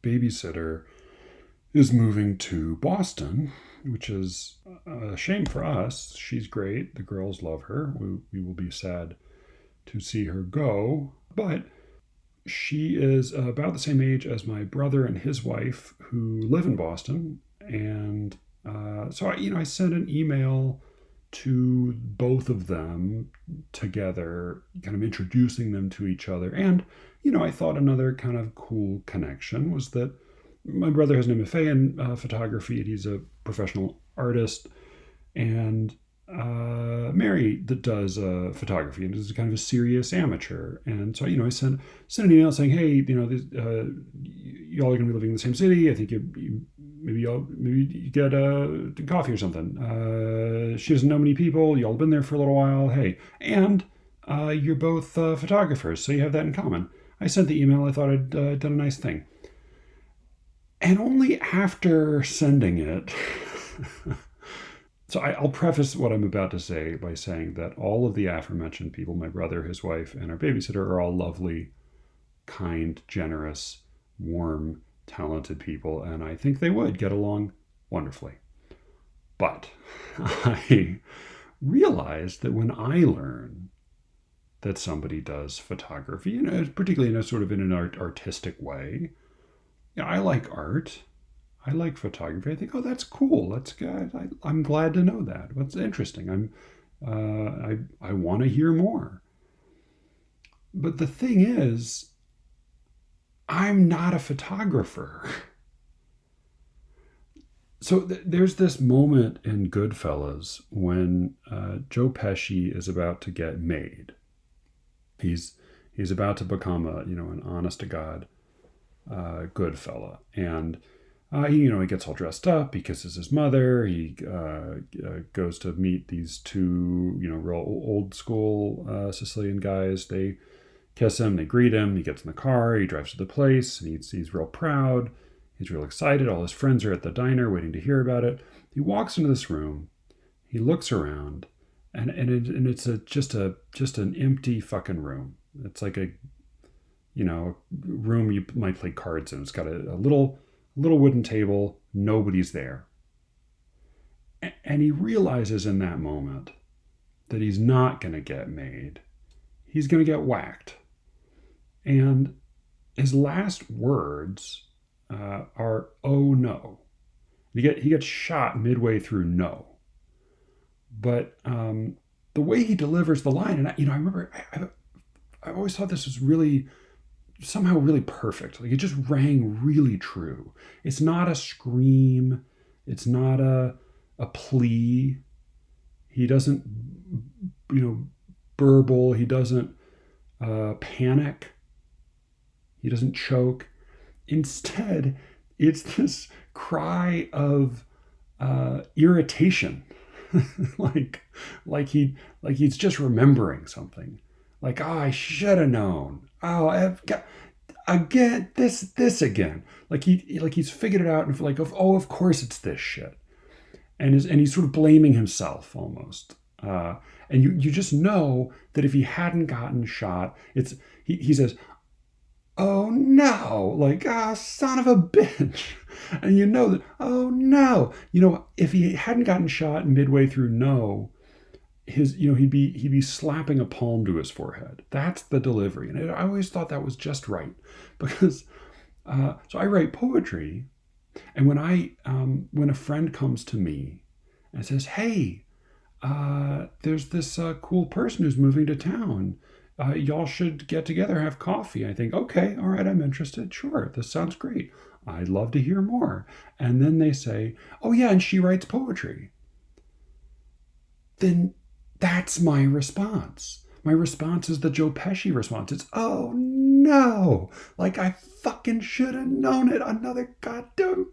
babysitter is moving to Boston, which is a shame for us. She's great. The girls love her. We will be sad to see her go. But she is about the same age as my brother and his wife, who live in Boston. And so I sent an email to both of them together, kind of introducing them to each other. And, I thought another kind of cool connection was that my brother has an MFA in photography, and he's a professional artist. And Mary that does photography and is kind of a serious amateur. And so, I sent an email saying, hey, y'all are going to be living in the same city. I think maybe you get coffee or something. She doesn't know many people. Y'all have been there for a little while. Hey, and you're both photographers, so you have that in common. I sent the email. I thought I'd done a nice thing. And only after sending it... So I'll preface what I'm about to say by saying that all of the aforementioned people, my brother, his wife, and our babysitter, are all lovely, kind, generous, warm, talented people, and I think they would get along wonderfully. But I realized that when I learn that somebody does photography, particularly in an artistic way, I like art. I like photography. I think, oh, that's cool. That's good. I'm glad to know that. What's interesting. I want to hear more. But the thing is, I'm not a photographer. So there's this moment in Goodfellas when Joe Pesci is about to get made. He's about to become an honest to God good fella, and he gets all dressed up. He kisses his mother. He goes to meet these two, real old school Sicilian guys. They kiss him. They greet him. He gets in the car. He drives to the place, and he's real proud. He's real excited. All his friends are at the diner waiting to hear about it. He walks into this room. He looks around, and it's just an empty fucking room. It's like a room you might play cards in. It's got a little wooden table, nobody's there. And he realizes in that moment that he's not going to get made. He's going to get whacked. And his last words are, oh no. He gets shot midway through no. But the way he delivers the line, and I remember, I always thought this was somehow really perfect. Like, it just rang really true. It's not a scream. It's not a plea. He doesn't, burble. He doesn't panic. He doesn't choke. Instead, it's this cry of irritation, like he's just remembering something. Like, oh, I should have known. Oh, I've got again this again. Like he's figured it out, and like, oh, of course it's this shit, and he's sort of blaming himself almost. And you just know that if he hadn't gotten shot, he says, oh no, like, son of a bitch, and you know that, oh no, if he hadn't gotten shot midway through no. He'd be slapping a palm to his forehead. That's the delivery, and I always thought that was just right, because so I write poetry, and when a friend comes to me and says, "Hey, there's this cool person who's moving to town. Y'all should get together, have coffee." I think, okay, all right, I'm interested. Sure, this sounds great. I'd love to hear more. And then they say, "Oh yeah, and she writes poetry." Then that's my response. My response is the Joe Pesci response. It's, oh no, like I fucking should have known it. Another goddamn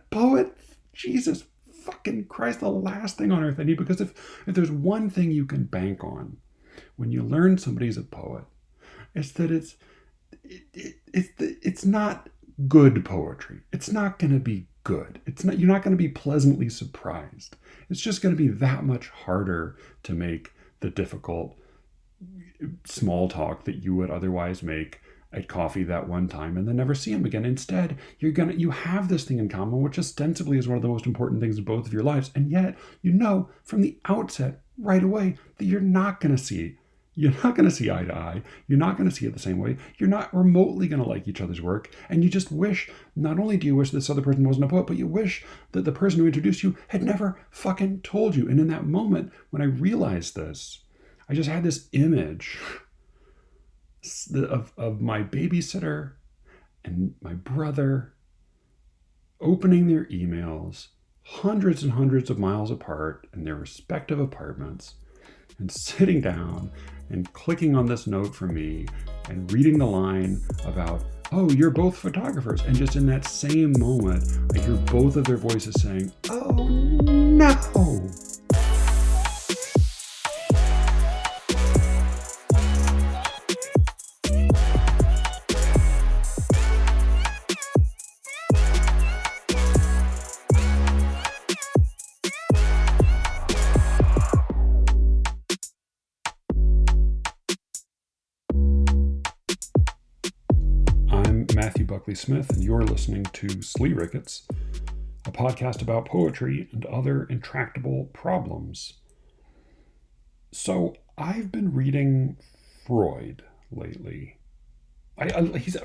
poet. Jesus fucking Christ, the last thing on earth I need. Because if there's one thing you can bank on when you learn somebody's a poet, it's that it's not good poetry. It's not going to be good. You're not going to be pleasantly surprised. It's just going to be that much harder to make the difficult small talk that you would otherwise make at coffee that one time and then never see him again. Instead, you have this thing in common, which ostensibly is one of the most important things in both of your lives. And yet, you know from the outset, right away, that you're not going to see eye to eye. You're not going to see it the same way. You're not remotely going to like each other's work. And you just wish, not only do you wish this other person wasn't a poet, but you wish that the person who introduced you had never fucking told you. And in that moment, when I realized this, I just had this image of my babysitter and my brother opening their emails hundreds and hundreds of miles apart in their respective apartments and sitting down and clicking on this note from me and reading the line about, oh, you're both photographers. And just in that same moment, I hear both of their voices saying, oh no. Matthew Buckley Smith, and you're listening to SLEERICKETS, a podcast about poetry and other intractable problems. So I've been reading Freud lately.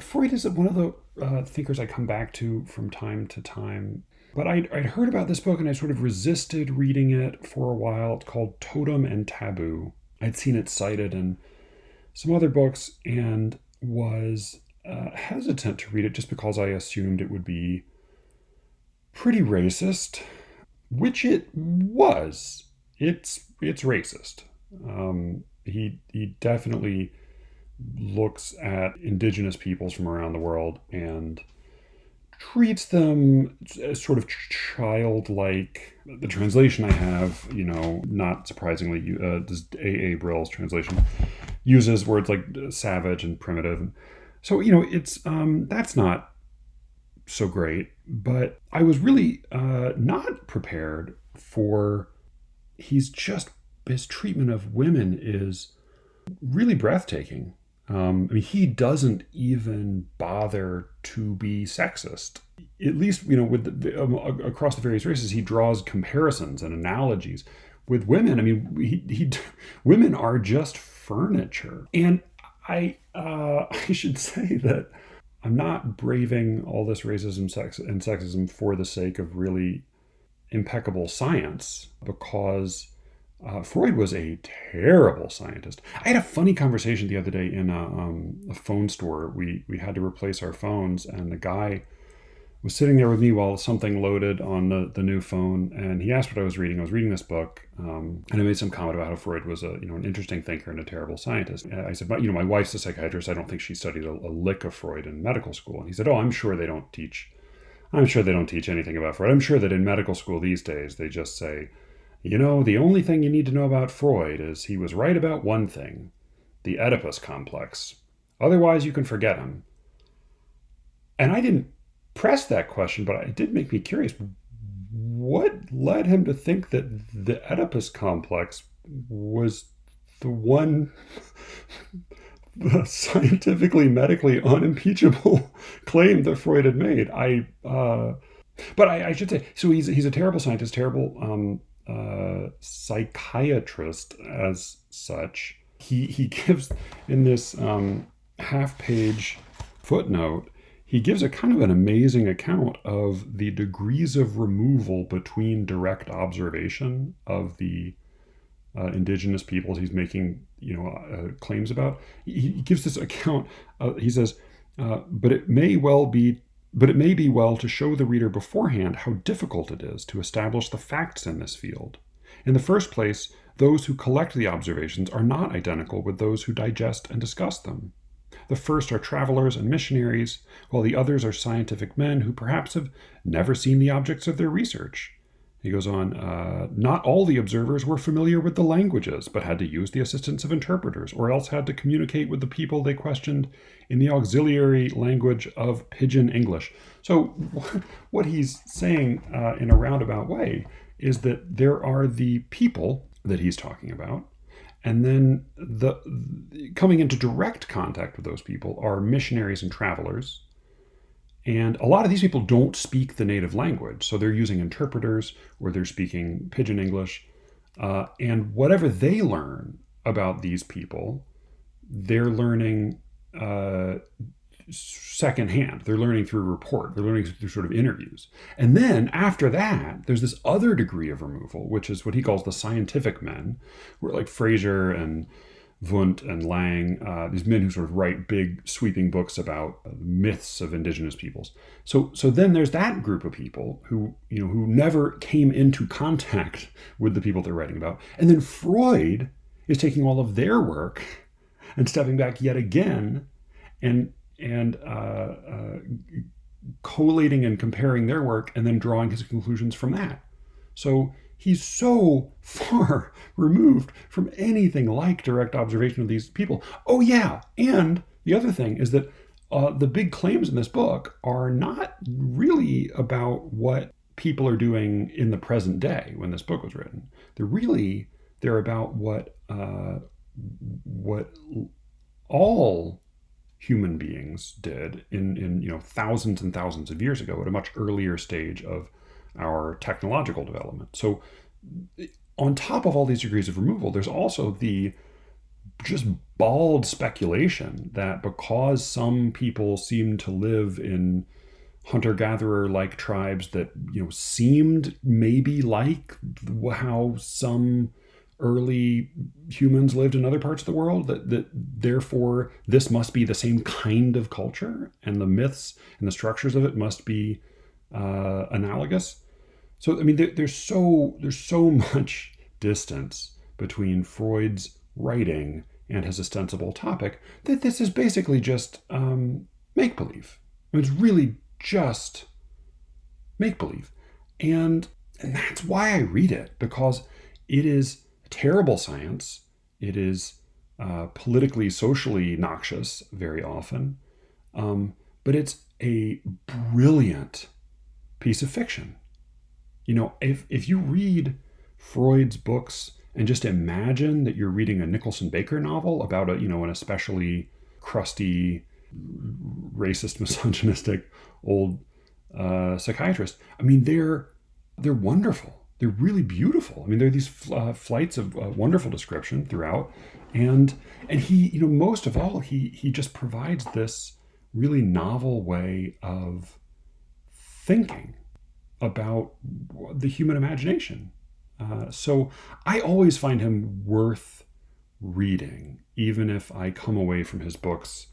Freud is one of the thinkers I come back to from time to time. But I'd heard about this book and I sort of resisted reading it for a while. It's called Totem and Taboo. I'd seen it cited in some other books and was hesitant to read it just because I assumed it would be pretty racist, which it was. It's racist. He definitely looks at indigenous peoples from around the world and treats them as sort of childlike. The translation I have, not surprisingly, this A.A. Brill's translation uses words like savage and primitive. So, it's that's not so great, but I was really not prepared for his treatment of women is really breathtaking. He doesn't even bother to be sexist. At least, with across the various races, he draws comparisons and analogies. With women, women are just furniture. And I should say that I'm not braving all this racism, and sexism for the sake of really impeccable science, because Freud was a terrible scientist. I had a funny conversation the other day in a phone store. We had to replace our phones, and the guy was sitting there with me while something loaded on the new phone, and he asked what I was reading. I was reading this book, and I made some comment about how Freud was an interesting thinker and a terrible scientist. And I said, my wife's a psychiatrist. I don't think she studied a lick of Freud in medical school. And he said, I'm sure they don't teach anything about Freud. I'm sure that in medical school these days they just say, the only thing you need to know about Freud is he was right about one thing, the Oedipus complex. Otherwise, you can forget him. And I didn't press that question, but it did make me curious. What led him to think that the Oedipus complex was the one scientifically, medically unimpeachable claim that Freud had made? But I should say, so he's a terrible scientist, terrible psychiatrist as such. He gives in this half-page footnote, he gives a kind of an amazing account of the degrees of removal between direct observation of the indigenous peoples he's making, claims about. He gives this account. He says, but it may be well to show the reader beforehand how difficult it is to establish the facts in this field. In the first place, those who collect the observations are not identical with those who digest and discuss them. The first are travelers and missionaries, while the others are scientific men who perhaps have never seen the objects of their research. He goes on, not all the observers were familiar with the languages, but had to use the assistance of interpreters, or else had to communicate with the people they questioned in the auxiliary language of Pidgin English. So what he's saying in a roundabout way is that there are the people that he's talking about, And then coming into direct contact with those people are missionaries and travelers. And a lot of these people don't speak the native language. So they're using interpreters or they're speaking pidgin English. And whatever they learn about these people, they're learning secondhand. They're learning through report. They're learning through sort of interviews. And then after that, there's this other degree of removal, which is what he calls the scientific men, who are like Fraser and Wundt and Lang, these men who sort of write big sweeping books about myths of indigenous peoples. So then there's that group of people who never came into contact with the people they're writing about. And then Freud is taking all of their work and stepping back yet again and collating and comparing their work and then drawing his conclusions from that. So he's so far removed from anything like direct observation of these people. Oh yeah, and the other thing is that the big claims in this book are not really about what people are doing in the present day when this book was written. They're about what all human beings did in thousands and thousands of years ago at a much earlier stage of our technological development. So on top of all these degrees of removal, there's also the just bald speculation that because some people seem to live in hunter-gatherer like tribes that seemed maybe like how some early humans lived in other parts of the world, that therefore this must be the same kind of culture and the myths and the structures of it must be analogous. So I mean, there's so much distance between Freud's writing and his ostensible topic that this is basically just make-believe. It's really just make-believe. And that's why I read it, because it is terrible science. It is politically, socially noxious very often. But it's a brilliant piece of fiction. If you read Freud's books and just imagine that you're reading a Nicholson Baker novel about an especially crusty, racist, misogynistic old psychiatrist, I mean, they're wonderful. They're really beautiful. I mean, there are these flights of wonderful description throughout, and he, most of all, he just provides this really novel way of thinking about the human imagination. So I always find him worth reading, even if I come away from his books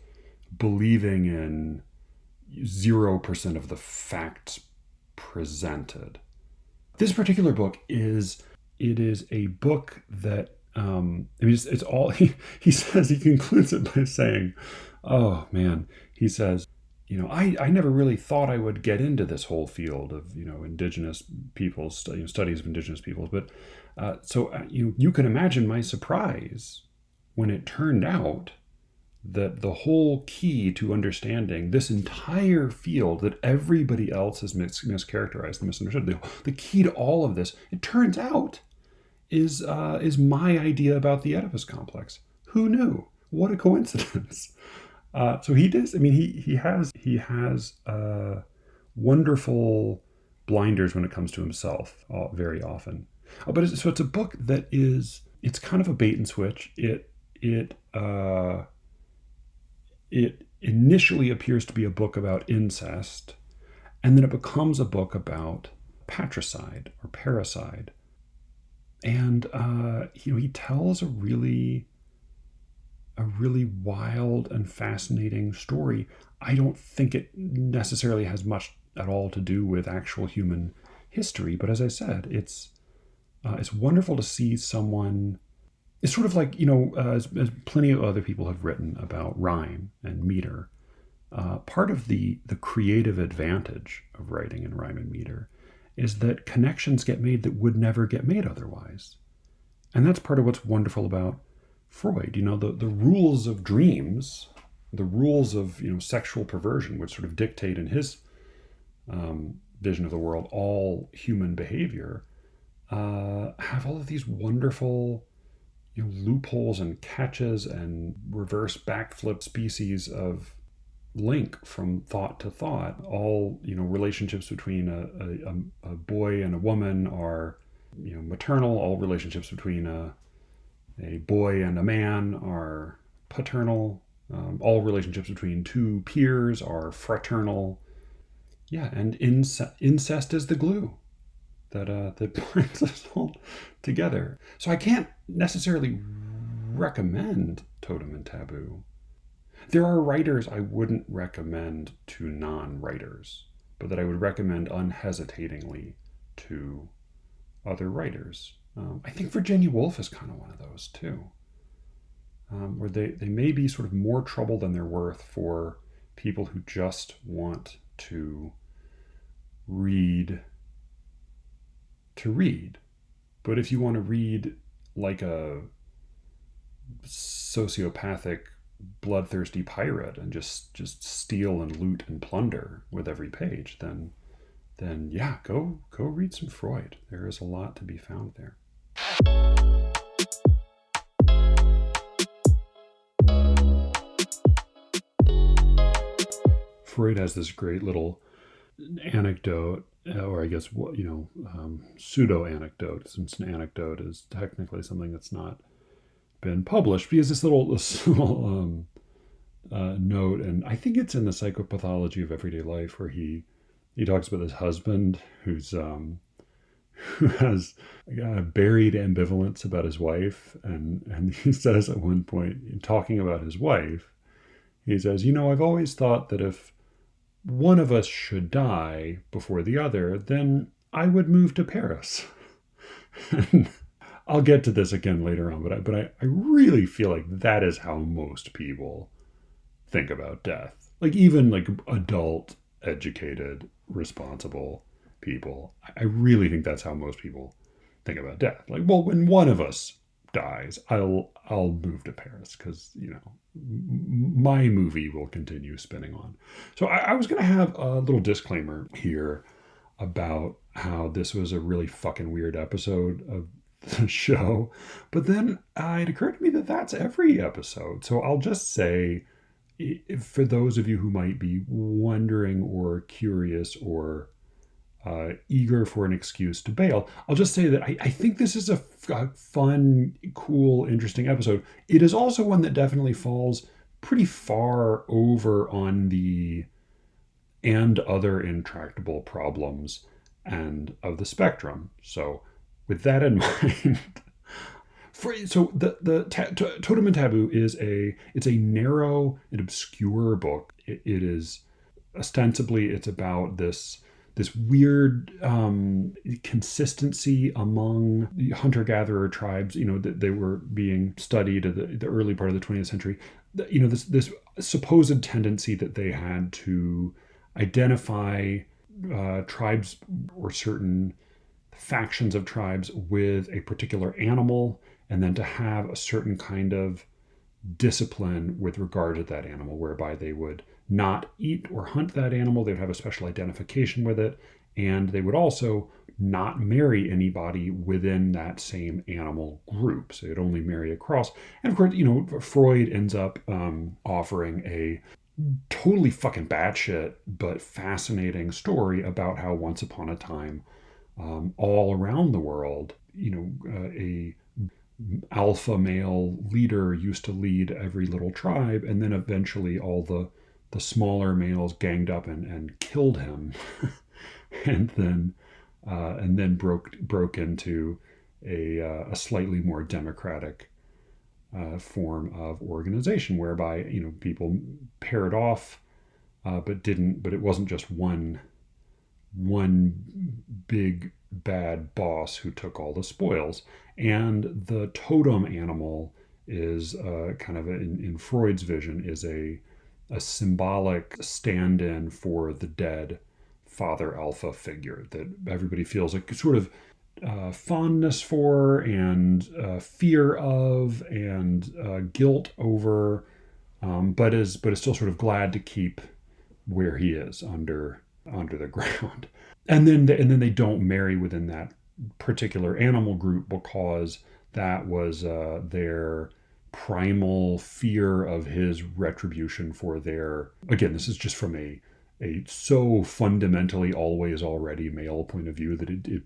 believing in 0% of the facts presented. This particular book is a book that it's all he says. He concludes it by saying, "Oh man," he says, I never really thought I would get into this whole field of indigenous peoples, studies of indigenous peoples, but you can imagine my surprise when it turned out that the whole key to understanding this entire field that everybody else has mischaracterized and misunderstood, the key to all of this, it turns out, is my idea about the Oedipus complex. Who knew? What a coincidence! So he does. I mean, he has wonderful blinders when it comes to himself very often. But it's a book that it's kind of a bait and switch. It initially appears to be a book about incest, and then it becomes a book about patricide or parricide. And he tells a really wild and fascinating story. I don't think it necessarily has much at all to do with actual human history, but as I said, it's wonderful to see someone. It's sort of like, as plenty of other people have written about rhyme and meter. Part of the creative advantage of writing in rhyme and meter is that connections get made that would never get made otherwise. And that's part of what's wonderful about Freud. The rules of dreams, the rules of sexual perversion, which sort of dictate in his vision of the world all human behavior, have all of these wonderful loopholes and catches and reverse backflip species of link from thought to thought. All relationships between a boy and a woman are maternal. All relationships between a boy and a man are paternal. All relationships between two peers are fraternal. Yeah, and incest is the glue that binds us all together. So I can't necessarily recommend Totem and Taboo. There are writers I wouldn't recommend to non-writers, but that I would recommend unhesitatingly to other writers. I think Virginia Woolf is kind of one of those too, where they may be sort of more trouble than they're worth for people who just want to read. But if you want to read like a sociopathic, bloodthirsty pirate and just steal and loot and plunder with every page, then yeah, go read some Freud. There is a lot to be found there. Freud has this great little anecdote, or I guess pseudo anecdote, since an anecdote is technically something that's not been published. He has this little note, and I think it's in the Psychopathology of Everyday Life, where he talks about his husband who has buried ambivalence about his wife, and he says at one point, in talking about his wife, he says, I've always thought that if one of us should die before the other, then I would move to Paris. I'll get to this again later on, but I really feel like that is how most people think about death. Like even like adult, educated, responsible people. I really think that's how most people think about death. Like, well, when one of us dies, I'll move to Paris because my movie will continue spinning on. So I was going to have a little disclaimer here about how this was a really fucking weird episode of the show, but then it occurred to me that that's every episode. So I'll just say, for those of you who might be wondering or curious or eager for an excuse to bail, I'll just say that I think this is a fun, cool, interesting episode. It is also one that definitely falls pretty far over on the and other intractable problems and of the spectrum. So with that in mind, the Totem and Taboo it's a narrow and obscure book. It is ostensibly, it's about this weird consistency among the hunter-gatherer tribes, that they were being studied at the early part of the 20th century. This supposed tendency that they had to identify tribes or certain factions of tribes with a particular animal, and then to have a certain kind of discipline with regard to that animal, whereby they would not eat or hunt that animal. They would have a special identification with it, and they would also not marry anybody within that same animal group. So they'd only marry across. And of course, Freud ends up offering a totally fucking batshit but fascinating story about how once upon a time, all around the world, a alpha male leader used to lead every little tribe, and then eventually all the smaller males ganged up and killed him, and then broke into a slightly more democratic form of organization, whereby people paired off, but it wasn't just one big bad boss who took all the spoils. And the totem animal is kind of in Freud's vision is a symbolic stand-in for the dead father alpha figure that everybody feels like sort of fondness for and fear of and guilt over, but is still sort of glad to keep where he is under the ground. And then they don't marry within that particular animal group because that was their primal fear of his retribution for their, again, this is just from a so fundamentally always already male point of view that it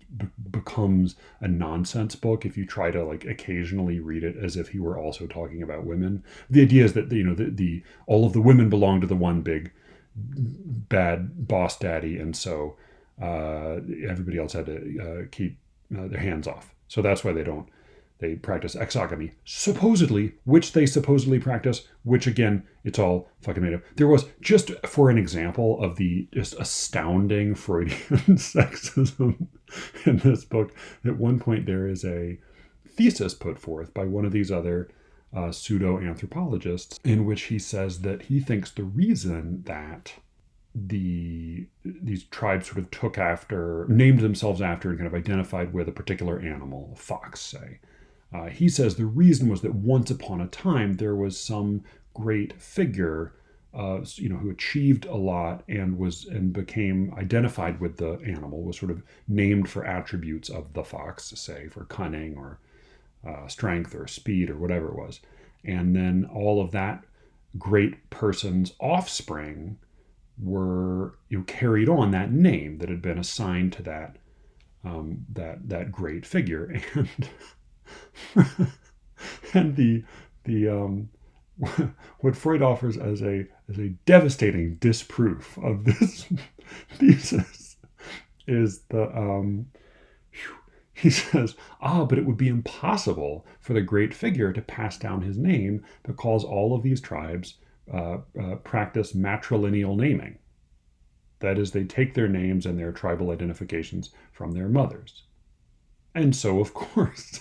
becomes a nonsense book if you try to like occasionally read it as if he were also talking about women. The idea is that the all of the women belong to the one big bad boss daddy, and so everybody else had to keep their hands off. So that's why they practice exogamy, supposedly, which they supposedly practice, which again, it's all fucking made up. There was, just for an example of the just astounding Freudian sexism in this book, at one point there is a thesis put forth by one of these other pseudo-anthropologists in which he says that he thinks the reason that these tribes sort of named themselves after and kind of identified with a particular animal, a fox, say. He says the reason was that once upon a time there was some great figure, who achieved a lot and became identified with the animal, was sort of named for attributes of the fox, say for cunning or strength or speed or whatever it was, and then all of that great person's offspring were carried on that name that had been assigned to that great figure, and the what Freud offers as a devastating disproof of this thesis is he says, but it would be impossible for the great figure to pass down his name because all of these tribes practice matrilineal naming. That is, they take their names and their tribal identifications from their mothers. And so, of course,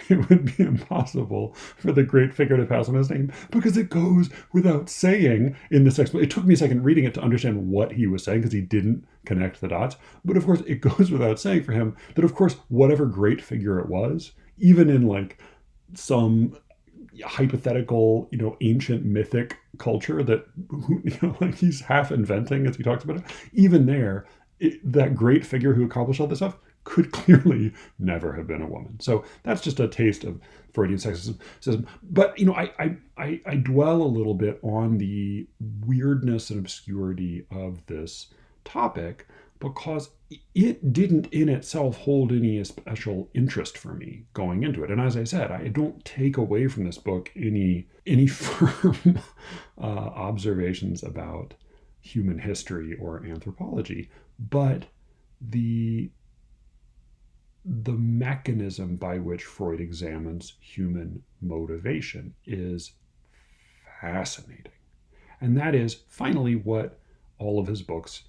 it would be impossible for the great figure to pass on his name because it goes without saying in this explanation. It took me a second reading it to understand what he was saying because he didn't connect the dots. But of course, it goes without saying for him that, of course, whatever great figure it was, even in like some hypothetical, ancient mythic culture that, like he's half inventing as he talks about it, even there, that great figure who accomplished all this stuff could clearly never have been a woman. So that's just a taste of Freudian sexism. But, I dwell a little bit on the weirdness and obscurity of this topic because it didn't in itself hold any special interest for me going into it. And as I said, I don't take away from this book any firm observations about human history or anthropology, but the mechanism by which Freud examines human motivation is fascinating. And that is finally what all of his books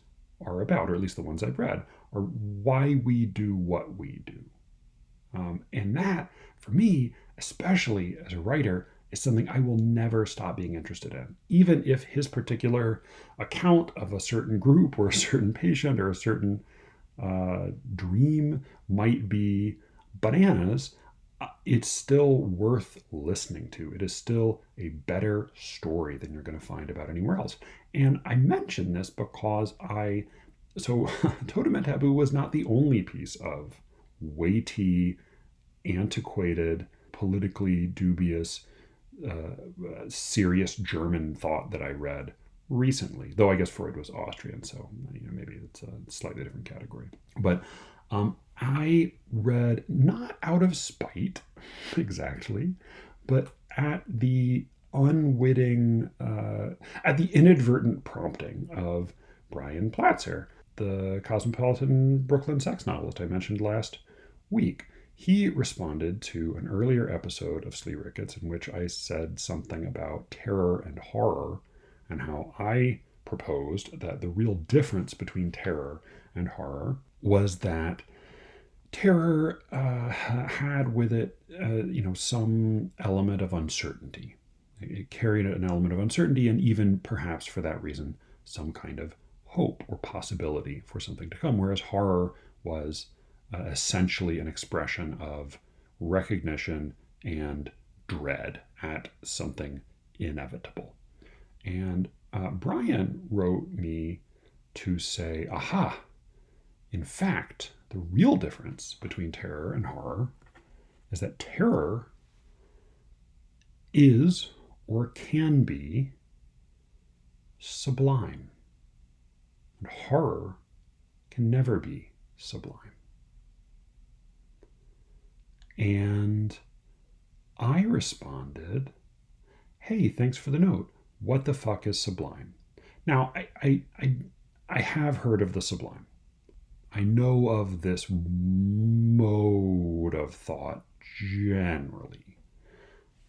are about, or at least the ones I've read, are why we do what we do. And that, for me, especially as a writer, is something I will never stop being interested in. Even if his particular account of a certain group or a certain patient or a certain dream might be bananas, it's still worth listening to. It is still a better story than you're going to find about anywhere else. And I mention this because Totem and Taboo was not the only piece of weighty, antiquated, politically dubious, serious German thought that I read recently, though I guess Freud was Austrian, so maybe it's a slightly different category. But I read not out of spite exactly, but at the inadvertent prompting of Brian Platzer, the cosmopolitan Brooklyn sex novelist I mentioned last week. He responded to an earlier episode of SLEERICKETS in which I said something about terror and horror, and how I proposed that the real difference between terror and horror was that terror had with it, some element of uncertainty. It carried an element of uncertainty, and even perhaps for that reason, some kind of hope or possibility for something to come, whereas horror was essentially an expression of recognition and dread at something inevitable. And Brian wrote me to say, in fact, the real difference between terror and horror is that terror is or can be sublime, and horror can never be sublime. And I responded, hey, thanks for the note. What the fuck is sublime? Now, I have heard of the sublime. I know of this mode of thought generally.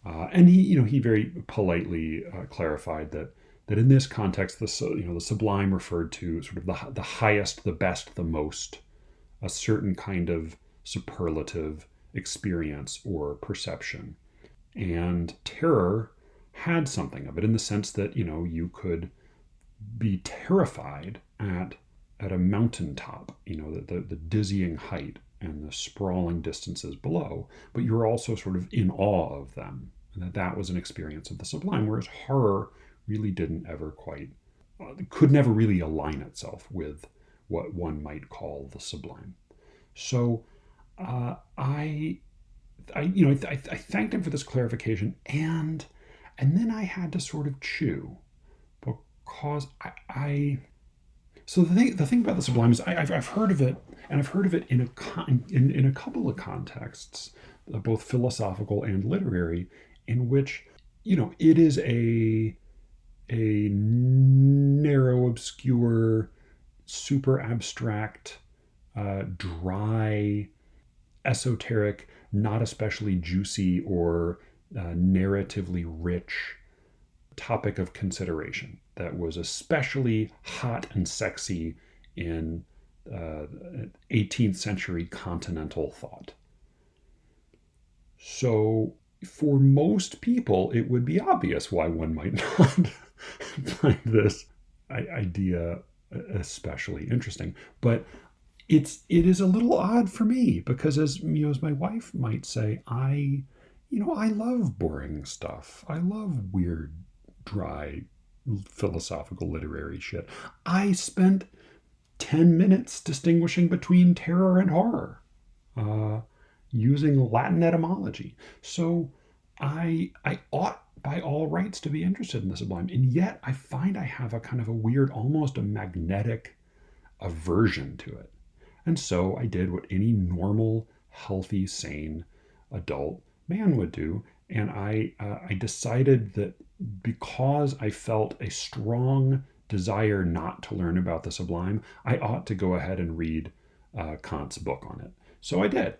And he very politely clarified that in this context, the sublime referred to sort of the highest, the best, the most, a certain kind of superlative experience or perception. And terror had something of it in the sense that, you could be terrified at a mountaintop, the dizzying height and the sprawling distances below, but you're also sort of in awe of them. And that was an experience of the sublime, whereas horror really didn't ever quite, could never really align itself with what one might call the sublime. So I thanked him for this clarification, and then I had to sort of chew, because so the thing about the sublime is I've heard of it, and I've heard of it in a couple of contexts, both philosophical and literary, in which it is a narrow, obscure, super abstract, dry, esoteric, not especially juicy or narratively rich topic of consideration that was especially hot and sexy in 18th century continental thought. So for most people, it would be obvious why one might not find this idea especially interesting. But it is a little odd for me because, as my wife might say, I love boring stuff. I love weird, dry, philosophical, literary shit. I spent 10 minutes distinguishing between terror and horror, using Latin etymology. So I ought by all rights to be interested in the sublime. And yet I find I have a kind of a weird, almost a magnetic aversion to it. And so I did what any normal, healthy, sane adult man would do. And I decided that because I felt a strong desire not to learn about the sublime, I ought to go ahead and read Kant's book on it. So I did.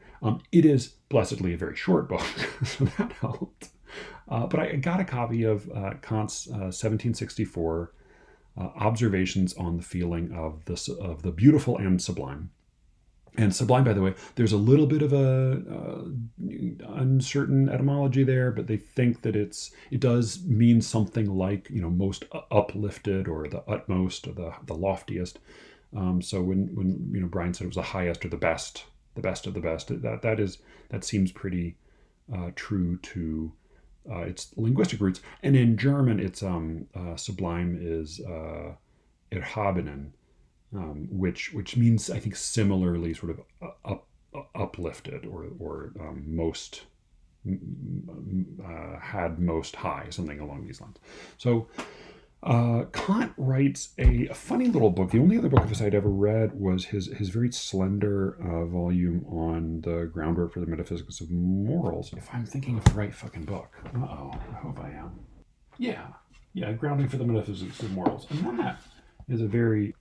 It is blessedly a very short book, so that helped. But I got a copy of Kant's 1764 Observations on the Feeling of the Beautiful and Sublime. And sublime, by the way, there's a little bit of a uncertain etymology there, but they think that it does mean something like most uplifted, or the utmost, or the loftiest. So when Brian said it was the highest or the best of the best, that seems pretty true to its linguistic roots. And in German, it's sublime is erhabenen. Which means, I think, similarly sort of uplifted or most had most high, something along these lines. So Kant writes a funny little book. The only other book of his I'd ever read was his very slender volume on the groundwork for the metaphysics of morals. If I'm thinking of the right fucking book. I hope I am. Yeah, Grounding for the Metaphysics of Morals. And that is a very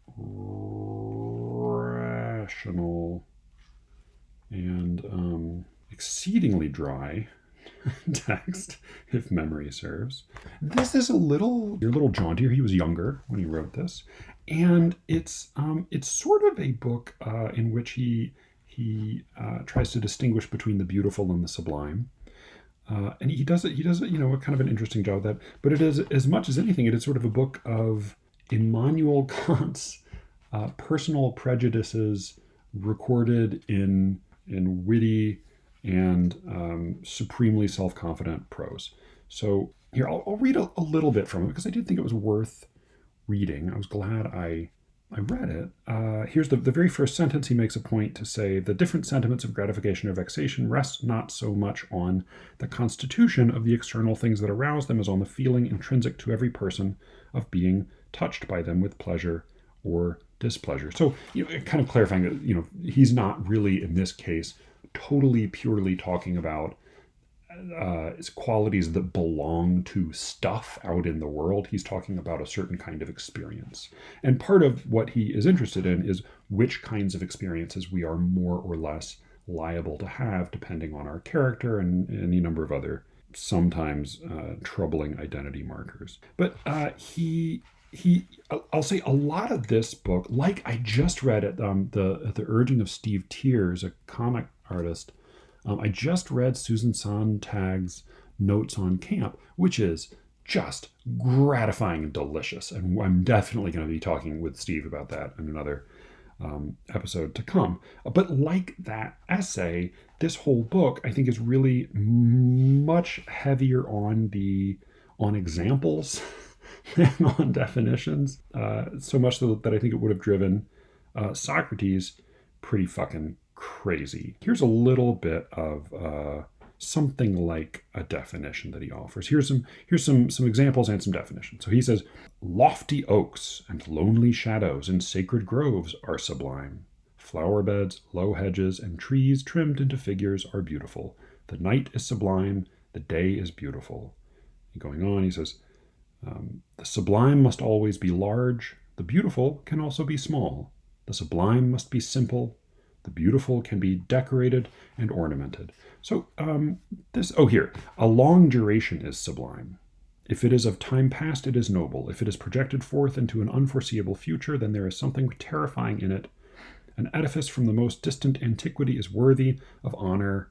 rational and exceedingly dry text, if memory serves. This is a little jauntier. He was younger when he wrote this, and it's sort of a book in which he tries to distinguish between the beautiful and the sublime. And he does it, kind of an interesting job of that. But it is, as much as anything, it is sort of a book of Immanuel Kant's personal prejudices recorded in witty and supremely self-confident prose. So here, I'll read a little bit from it because I did think it was worth reading. I was glad I I read it. Here's the very first sentence. He makes a point to say the different sentiments of gratification or vexation rest not so much on the constitution of the external things that arouse them as on the feeling intrinsic to every person of being touched by them with pleasure or displeasure. So, kind of clarifying that, he's not really in this case totally purely talking about qualities that belong to stuff out in the world. He's talking about a certain kind of experience. And part of what he is interested in is which kinds of experiences we are more or less liable to have depending on our character and any number of other sometimes troubling identity markers. But I'll say a lot of this book, like I just read at the urging of Steve Tears, a comic artist. I just read Susan Sontag's Notes on Camp, which is just gratifying and delicious. And I'm definitely going to be talking with Steve about that in another episode to come. But like that essay, this whole book, I think, is really much heavier on examples than on definitions. So much so that I think it would have driven Socrates pretty fucking crazy. Here's a little bit of something like a definition that he offers. Here's some examples and some definitions. So he says, lofty oaks and lonely shadows in sacred groves are sublime. Flower beds, low hedges, and trees trimmed into figures are beautiful. The night is sublime, the day is beautiful. And going on, he says, the sublime must always be large. The beautiful can also be small. The sublime must be simple. The beautiful can be decorated and ornamented. So here, a long duration is sublime. If it is of time past, it is noble. If it is projected forth into an unforeseeable future, then there is something terrifying in it. An edifice from the most distant antiquity is worthy of honor.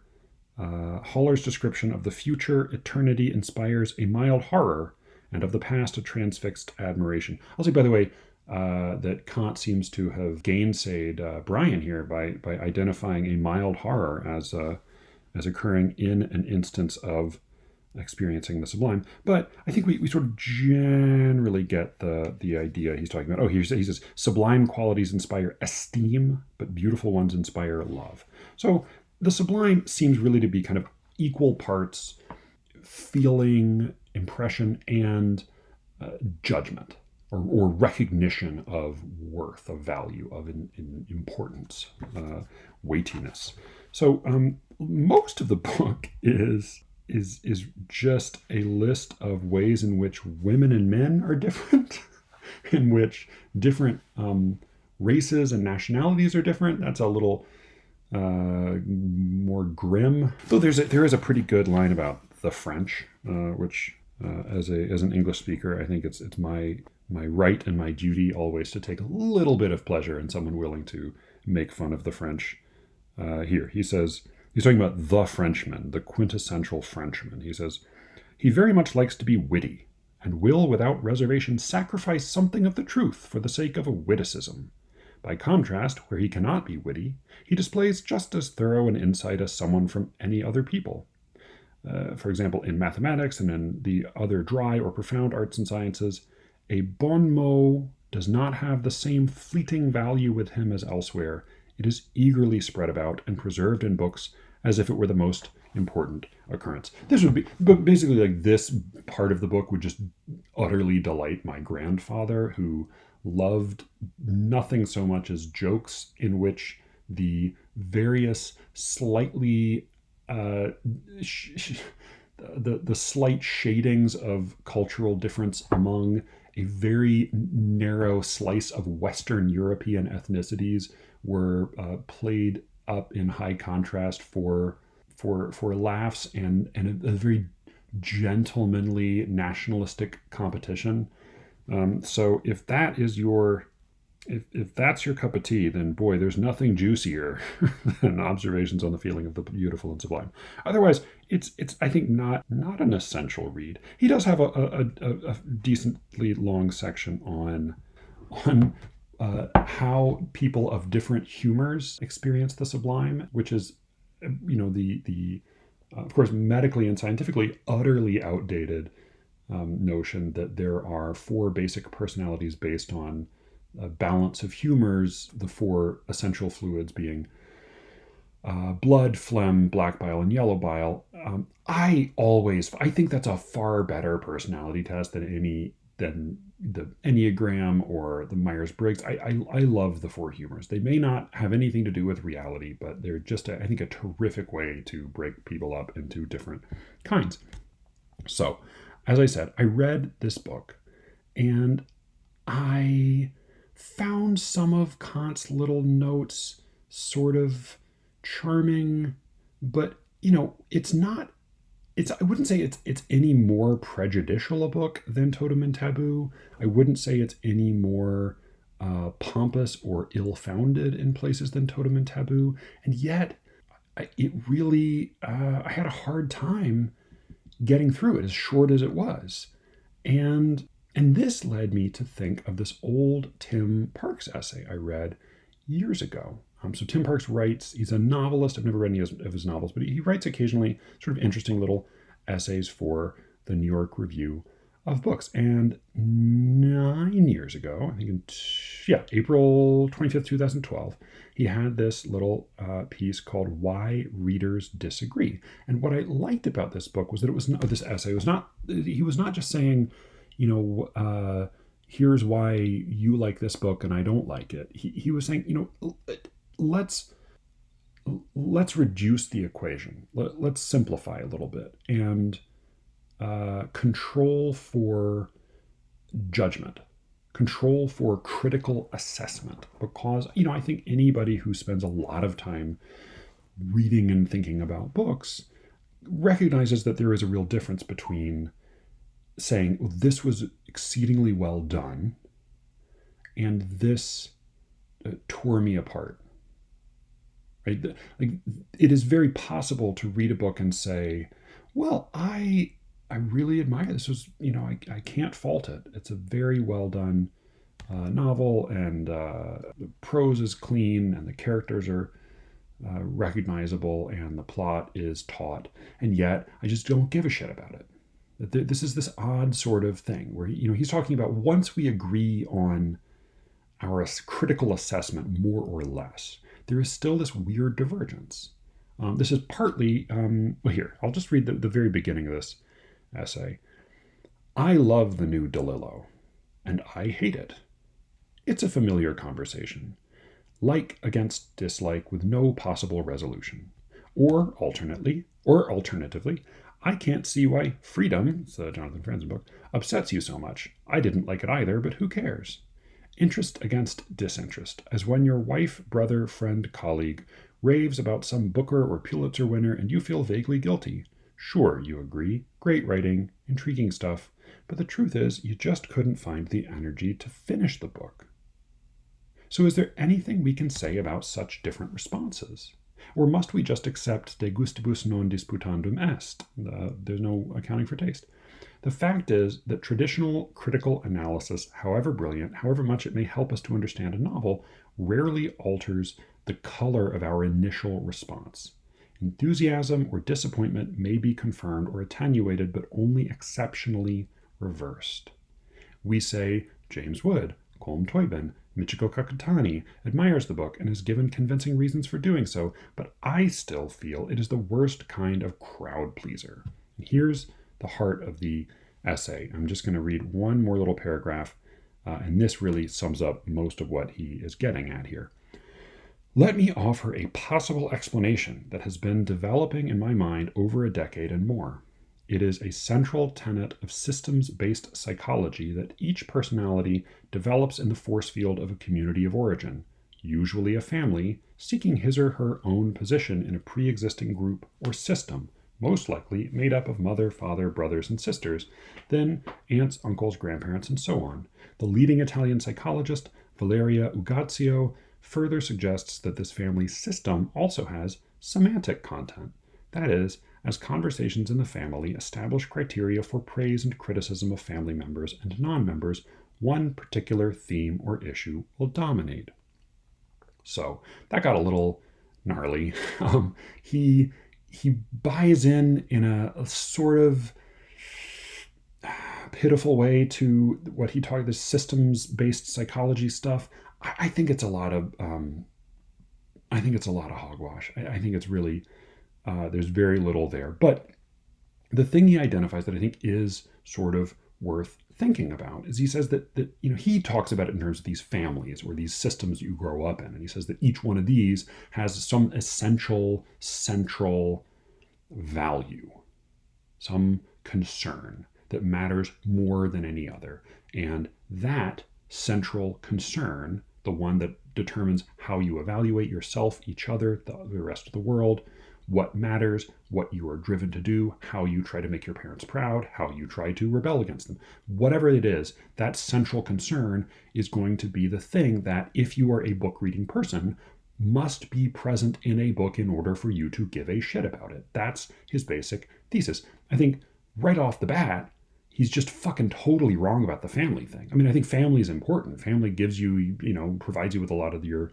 Haller's description of the future eternity inspires a mild horror, and of the past a transfixed admiration. I'll say, by the way, that Kant seems to have gainsaid Brian here by identifying a mild horror as occurring in an instance of experiencing the sublime. But I think we sort of generally get the idea he's talking about. He says, sublime qualities inspire esteem, but beautiful ones inspire love. So the sublime seems really to be kind of equal parts feeling, impression, and judgment. Or recognition of worth, of value, of importance, weightiness. So most of the book is just a list of ways in which women and men are different, in which different races and nationalities are different. That's a little more grim. Though there is a pretty good line about the French, which as an English speaker, I think it's my right and my duty always to take a little bit of pleasure in someone willing to make fun of the French. Here, he says, he's talking about the Frenchman, the quintessential Frenchman. He says, he very much likes to be witty, and will without reservation sacrifice something of the truth for the sake of a witticism. By contrast, where he cannot be witty, he displays just as thorough an insight as someone from any other people. For example, in mathematics and in the other dry or profound arts and sciences, a bon mot does not have the same fleeting value with him as elsewhere. It is eagerly spread about and preserved in books as if it were the most important occurrence. This would be, but basically, like, this part of the book would just utterly delight my grandfather, who loved nothing so much as jokes in which the various slightly the slight shadings of cultural difference among a very narrow slice of Western European ethnicities were played up in high contrast for laughs and a very gentlemanly nationalistic competition. So if that is if that's your cup of tea, then boy, there's nothing juicier than observations on the feeling of the beautiful and sublime. Otherwise, it's I think not an essential read. He does have a decently long section on how people of different humors experience the sublime, which is the of course medically and scientifically utterly outdated notion that there are four basic personalities based on balance of humors, the four essential fluids being blood, phlegm, black bile, and yellow bile. I think that's a far better personality test than the Enneagram or the Myers-Briggs. I love the four humors. They may not have anything to do with reality, but they're just, I think, a terrific way to break people up into different kinds. So, as I said, I read this book and I found some of Kant's little notes sort of charming, but I wouldn't say it's any more prejudicial a book than Totem and Taboo. I wouldn't say it's any more pompous or ill-founded in places than Totem and Taboo. And yet, I had a hard time getting through it, as short as it was. And this led me to think of this old Tim Parks essay I read years ago. So Tim Parks writes, he's a novelist. I've never read any of his novels, but he writes occasionally sort of interesting little essays for the New York Review of Books. And 9 years ago, I think April 25th, 2012, he had this little piece called Why Readers Disagree. And what I liked about this book was that he was not just saying, here's why you like this book and I don't like it. He was saying, let's reduce the equation. Let's simplify a little bit and control for judgment, control for critical assessment. Because, I think anybody who spends a lot of time reading and thinking about books recognizes that there is a real difference between saying, well, this was exceedingly well done and this tore me apart. Right? Like, it is very possible to read a book and say, well, I really admire this. I can't fault it. It's a very well done novel, and the prose is clean, and the characters are recognizable, and the plot is taut. And yet, I just don't give a shit about it. This is this odd sort of thing where he's talking about once we agree on our critical assessment, more or less, there is still this weird divergence. This is partly, here, I'll just read the very beginning of this essay. I love the new DeLillo, and I hate it. It's a familiar conversation. Like against dislike with no possible resolution. Or alternatively, I can't see why Freedom, it's the Jonathan Franzen book, upsets you so much. I didn't like it either, but who cares? Interest against disinterest, as when your wife, brother, friend, colleague raves about some Booker or Pulitzer winner and you feel vaguely guilty. Sure, you agree, great writing, intriguing stuff, but the truth is you just couldn't find the energy to finish the book. So is there anything we can say about such different responses? Or must we just accept de gustibus non disputandum est? There's no accounting for taste. The fact is that traditional critical analysis, however brilliant, however much it may help us to understand a novel, rarely alters the color of our initial response. Enthusiasm or disappointment may be confirmed or attenuated, but only exceptionally reversed. We say James Wood, Colm Toibin, Michiko Kakutani admires the book and has given convincing reasons for doing so, but I still feel it is the worst kind of crowd pleaser. And here's the heart of the essay. I'm just going to read one more little paragraph, and this really sums up most of what he is getting at here. Let me offer a possible explanation that has been developing in my mind over a decade and more. It is a central tenet of systems-based psychology that each personality develops in the force field of a community of origin, usually a family, seeking his or her own position in a pre-existing group or system, most likely made up of mother, father, brothers, and sisters, then aunts, uncles, grandparents, and so on. The leading Italian psychologist, Valeria Ugazio, further suggests that this family system also has semantic content. That is, as conversations in the family establish criteria for praise and criticism of family members and non-members, one particular theme or issue will dominate. So that got a little gnarly. He buys in a sort of pitiful way to what he talked, this systems-based psychology stuff. I think it's a lot of hogwash. I think it's really there's very little there. But the thing he identifies that I think is sort of worth thinking about is he says that he talks about it in terms of these families or these systems you grow up in, and he says that each one of these has some essential central value, some concern that matters more than any other, and that central concern, the one that determines how you evaluate yourself, each other, the rest of the world, what matters, what you are driven to do, how you try to make your parents proud, how you try to rebel against them. Whatever it is, that central concern is going to be the thing that, if you are a book reading person, must be present in a book in order for you to give a shit about it. That's his basic thesis. I think right off the bat, he's just fucking totally wrong about the family thing. I mean, I think family is important. Family gives you, provides you with a lot of your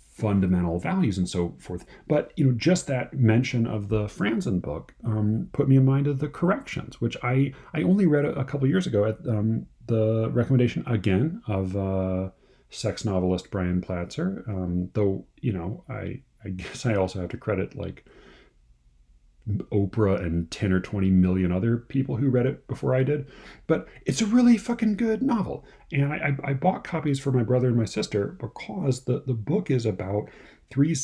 fundamental values and so forth. But, just that mention of the Franzen book put me in mind of the Corrections, which I only read a couple years ago at the recommendation, again, of sex novelist Brian Platzer. Though, I guess I also have to credit, like, Oprah and 10 or 20 million other people who read it before I did. But it's a really fucking good novel. And I bought copies for my brother and my sister because the book is about three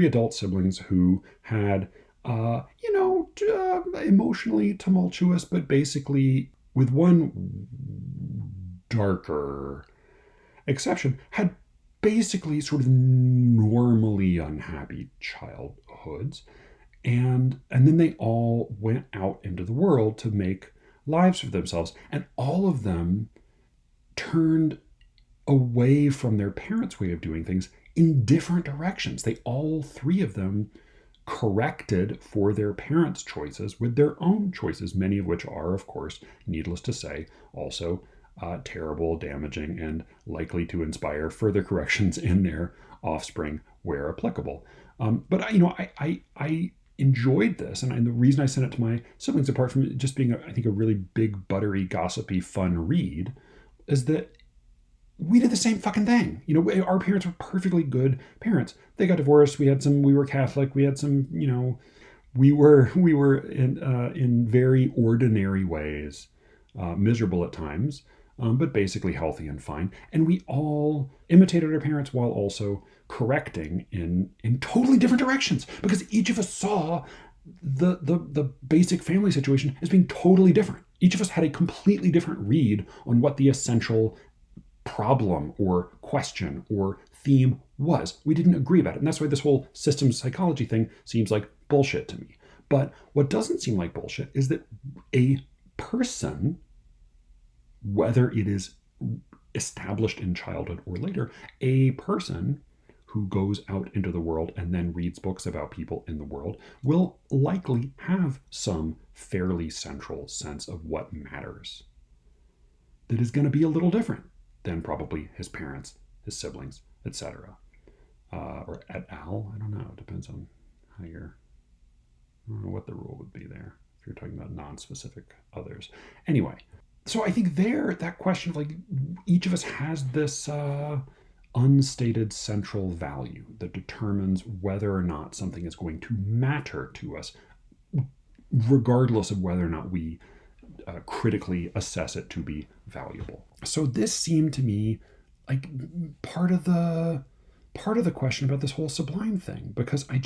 adult siblings who had, emotionally tumultuous, but basically, with one darker exception, had basically sort of normally unhappy childhoods. And then they all went out into the world to make lives for themselves. And all of them turned away from their parents' way of doing things in different directions. All three of them corrected for their parents' choices with their own choices, many of which are, of course, needless to say, also terrible, damaging, and likely to inspire further corrections in their offspring where applicable. But I enjoyed this, and the reason I sent it to my siblings, apart from it just being, I think, a really big, buttery, gossipy, fun read, is that we did the same fucking thing. Our parents were perfectly good parents. They got divorced. We were Catholic. We had some, we were in very ordinary ways, miserable at times, but basically healthy and fine. And we all imitated our parents while also correcting in totally different directions, because each of us saw the basic family situation as being totally different. Each of us had a completely different read on what the essential problem or question or theme was. We didn't agree about it. And that's why this whole systems psychology thing seems like bullshit to me. But what doesn't seem like bullshit is that a person, whether it is established in childhood or later, a person who goes out into the world and then reads books about people in the world will likely have some fairly central sense of what matters that is going to be a little different than probably his parents, his siblings, etc. Or et al. I don't know. It depends on how I don't know what the rule would be there if you're talking about non-specific others. Anyway, so I think that question of, like, each of us has this unstated central value that determines whether or not something is going to matter to us, regardless of whether or not we critically assess it to be valuable. So this seemed to me like part of the question about this whole Sublime thing, because I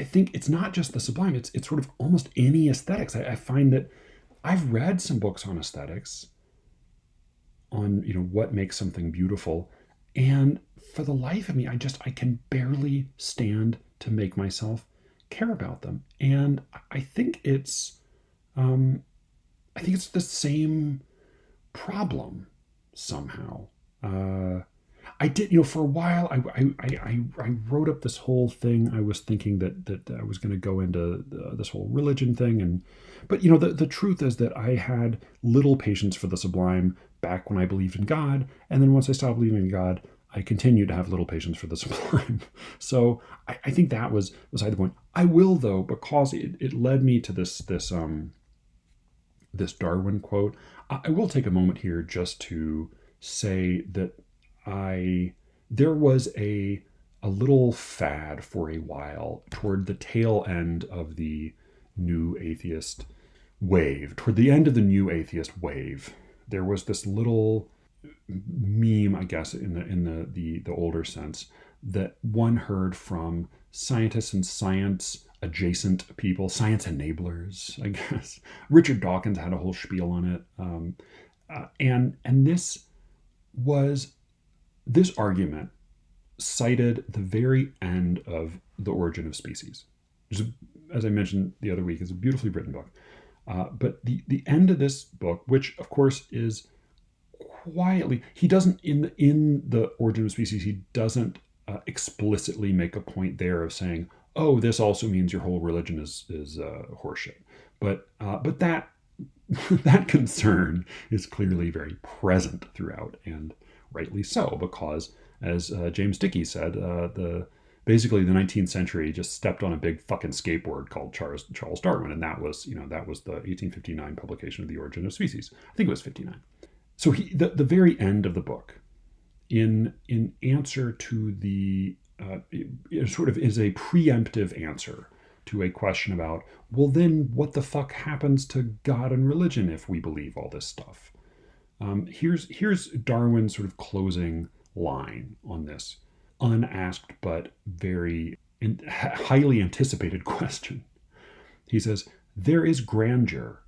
think it's not just the Sublime, it's sort of almost any aesthetics. I find that I've read some books on aesthetics, on what makes something beautiful, and for the life of me, I can barely stand to make myself care about them. And I think it's the same problem somehow. I did, for a while, I wrote up this whole thing. I was thinking that I was going to go into this whole religion thing, but the truth is that I had little patience for the Sublime back when I believed in God, and then once I stopped believing in God, I continued to have little patience for the Sublime. So I think that was beside the point. I will, though, because it led me to this this Darwin quote. I will take a moment here just to say that there was a little fad for a while toward the tail end of the new atheist wave. Toward the end of the new atheist wave, there was this little meme, I guess, in the older sense, that one heard from scientists and science adjacent people, science enablers, I guess. Richard Dawkins had a whole spiel on it, and this argument cited the very end of The Origin of Species, which is, as I mentioned the other week, is a beautifully written book. But the end of this book, which of course is quietly, he doesn't in the Origin of Species, he doesn't explicitly make a point there of saying, oh, this also means your whole religion is horseshit. But that that concern is clearly very present throughout, and rightly so, because as James Dickey said, basically the 19th century just stepped on a big fucking skateboard called Charles Darwin, and that was the 1859 publication of The Origin of Species. I think it was 59. So the very end of the book, in answer to it sort of is a preemptive answer to a question about, well, then what the fuck happens to God and religion if we believe all this stuff? Here's Darwin's sort of closing line on this unasked but very highly anticipated question. He says, there is grandeur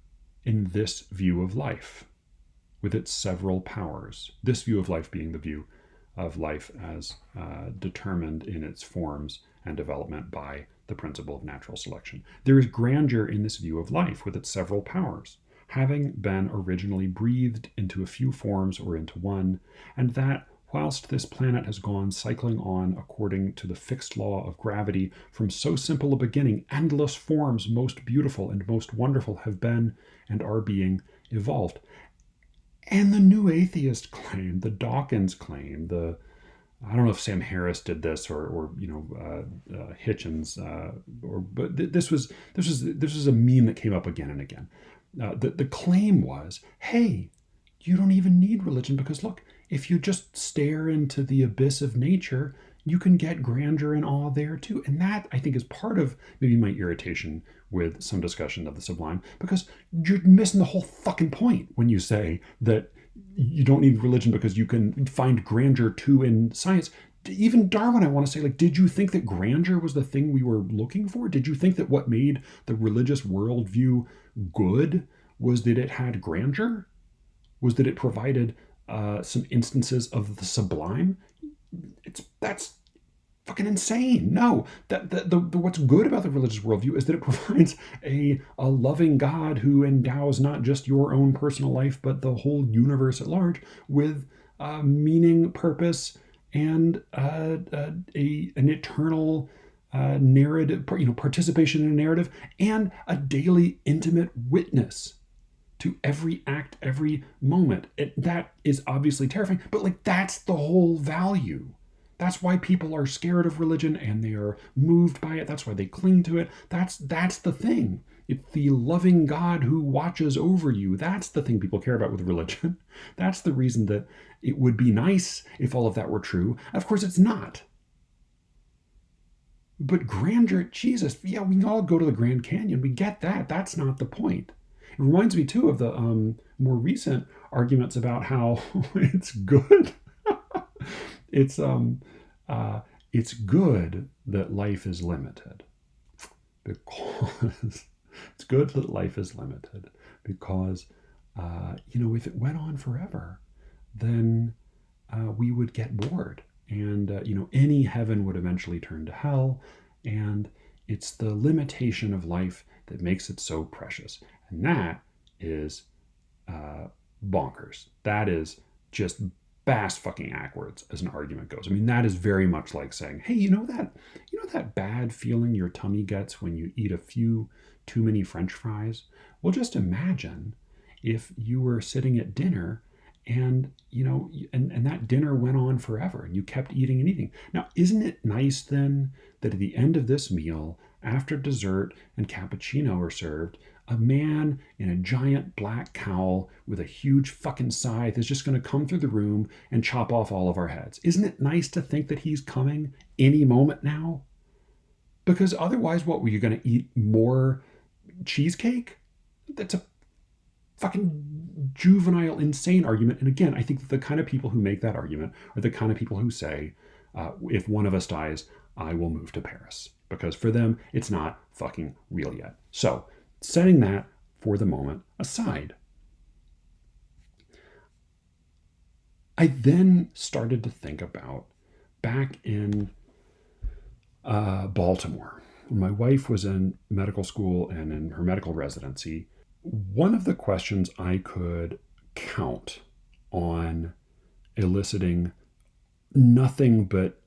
in this view of life with its several powers. This view of life being the view of life as determined in its forms and development by the principle of natural selection. There is grandeur in this view of life with its several powers, having been originally breathed into a few forms or into one, and that whilst this planet has gone cycling on according to the fixed law of gravity, from so simple a beginning, endless forms most beautiful and most wonderful have been and are being evolved. And the new atheist claim, the Dawkins claim, I don't know if Sam Harris did this or Hitchens, but this was a meme that came up again and again. The claim was, hey, you don't even need religion, because look, if you just stare into the abyss of nature, you can get grandeur and awe there too. And that, I think, is part of maybe my irritation with some discussion of the Sublime, because you're missing the whole fucking point when you say that you don't need religion because you can find grandeur too in science. Even Darwin, I want to say, like, did you think that grandeur was the thing we were looking for? Did you think that what made the religious worldview good was that it had grandeur? Was that it provided some instances of the sublime? That's fucking insane. No, what's good about the religious worldview is that it provides a loving God who endows not just your own personal life, but the whole universe at large with meaning, purpose, and an eternal narrative, participation in a narrative, and a daily intimate witness to every act, every moment. That is obviously terrifying, but that's the whole value. That's why people are scared of religion and they are moved by it. That's why they cling to it. That's the thing. It's the loving God who watches over you. That's the thing people care about with religion. That's the reason that it would be nice if all of that were true. Of course, it's not. But grandeur, Jesus, yeah, we can all go to the Grand Canyon. We get that. That's not the point. It reminds me, too, of the more recent arguments about how it's good. It's good that life is limited, because it's good that life is limited because if it went on forever, then we would get bored, and any heaven would eventually turn to hell, and it's the limitation of life that makes it so precious, and that is bonkers. That is just bass fucking backwards as an argument goes. I mean, that is very much like saying, hey, you know that bad feeling your tummy gets when you eat a few too many French fries? Well, just imagine if you were sitting at dinner and and that dinner went on forever and you kept eating and eating. Now, isn't it nice then that at the end of this meal, after dessert and cappuccino are served, a man in a giant black cowl with a huge fucking scythe is just going to come through the room and chop off all of our heads. Isn't it nice to think that he's coming any moment now? Because otherwise, what, were you going to eat more cheesecake? That's a fucking juvenile, insane argument. And again, I think that the kind of people who make that argument are the kind of people who say, if one of us dies, I will move to Paris. Because for them, it's not fucking real yet. So, setting that for the moment aside, I then started to think about back in Baltimore, when my wife was in medical school and in her medical residency. One of the questions I could count on eliciting nothing but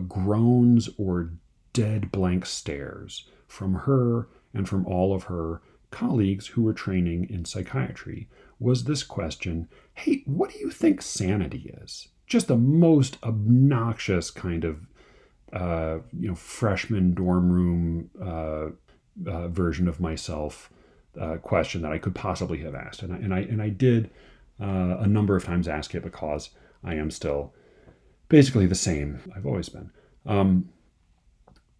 groans or dead blank stares from her and from all of her colleagues who were training in psychiatry was this question: hey, what do you think sanity is? Just the most obnoxious kind of freshman dorm room version of myself question that I could possibly have asked, and I did a number of times ask it, because I am still basically the same I've always been.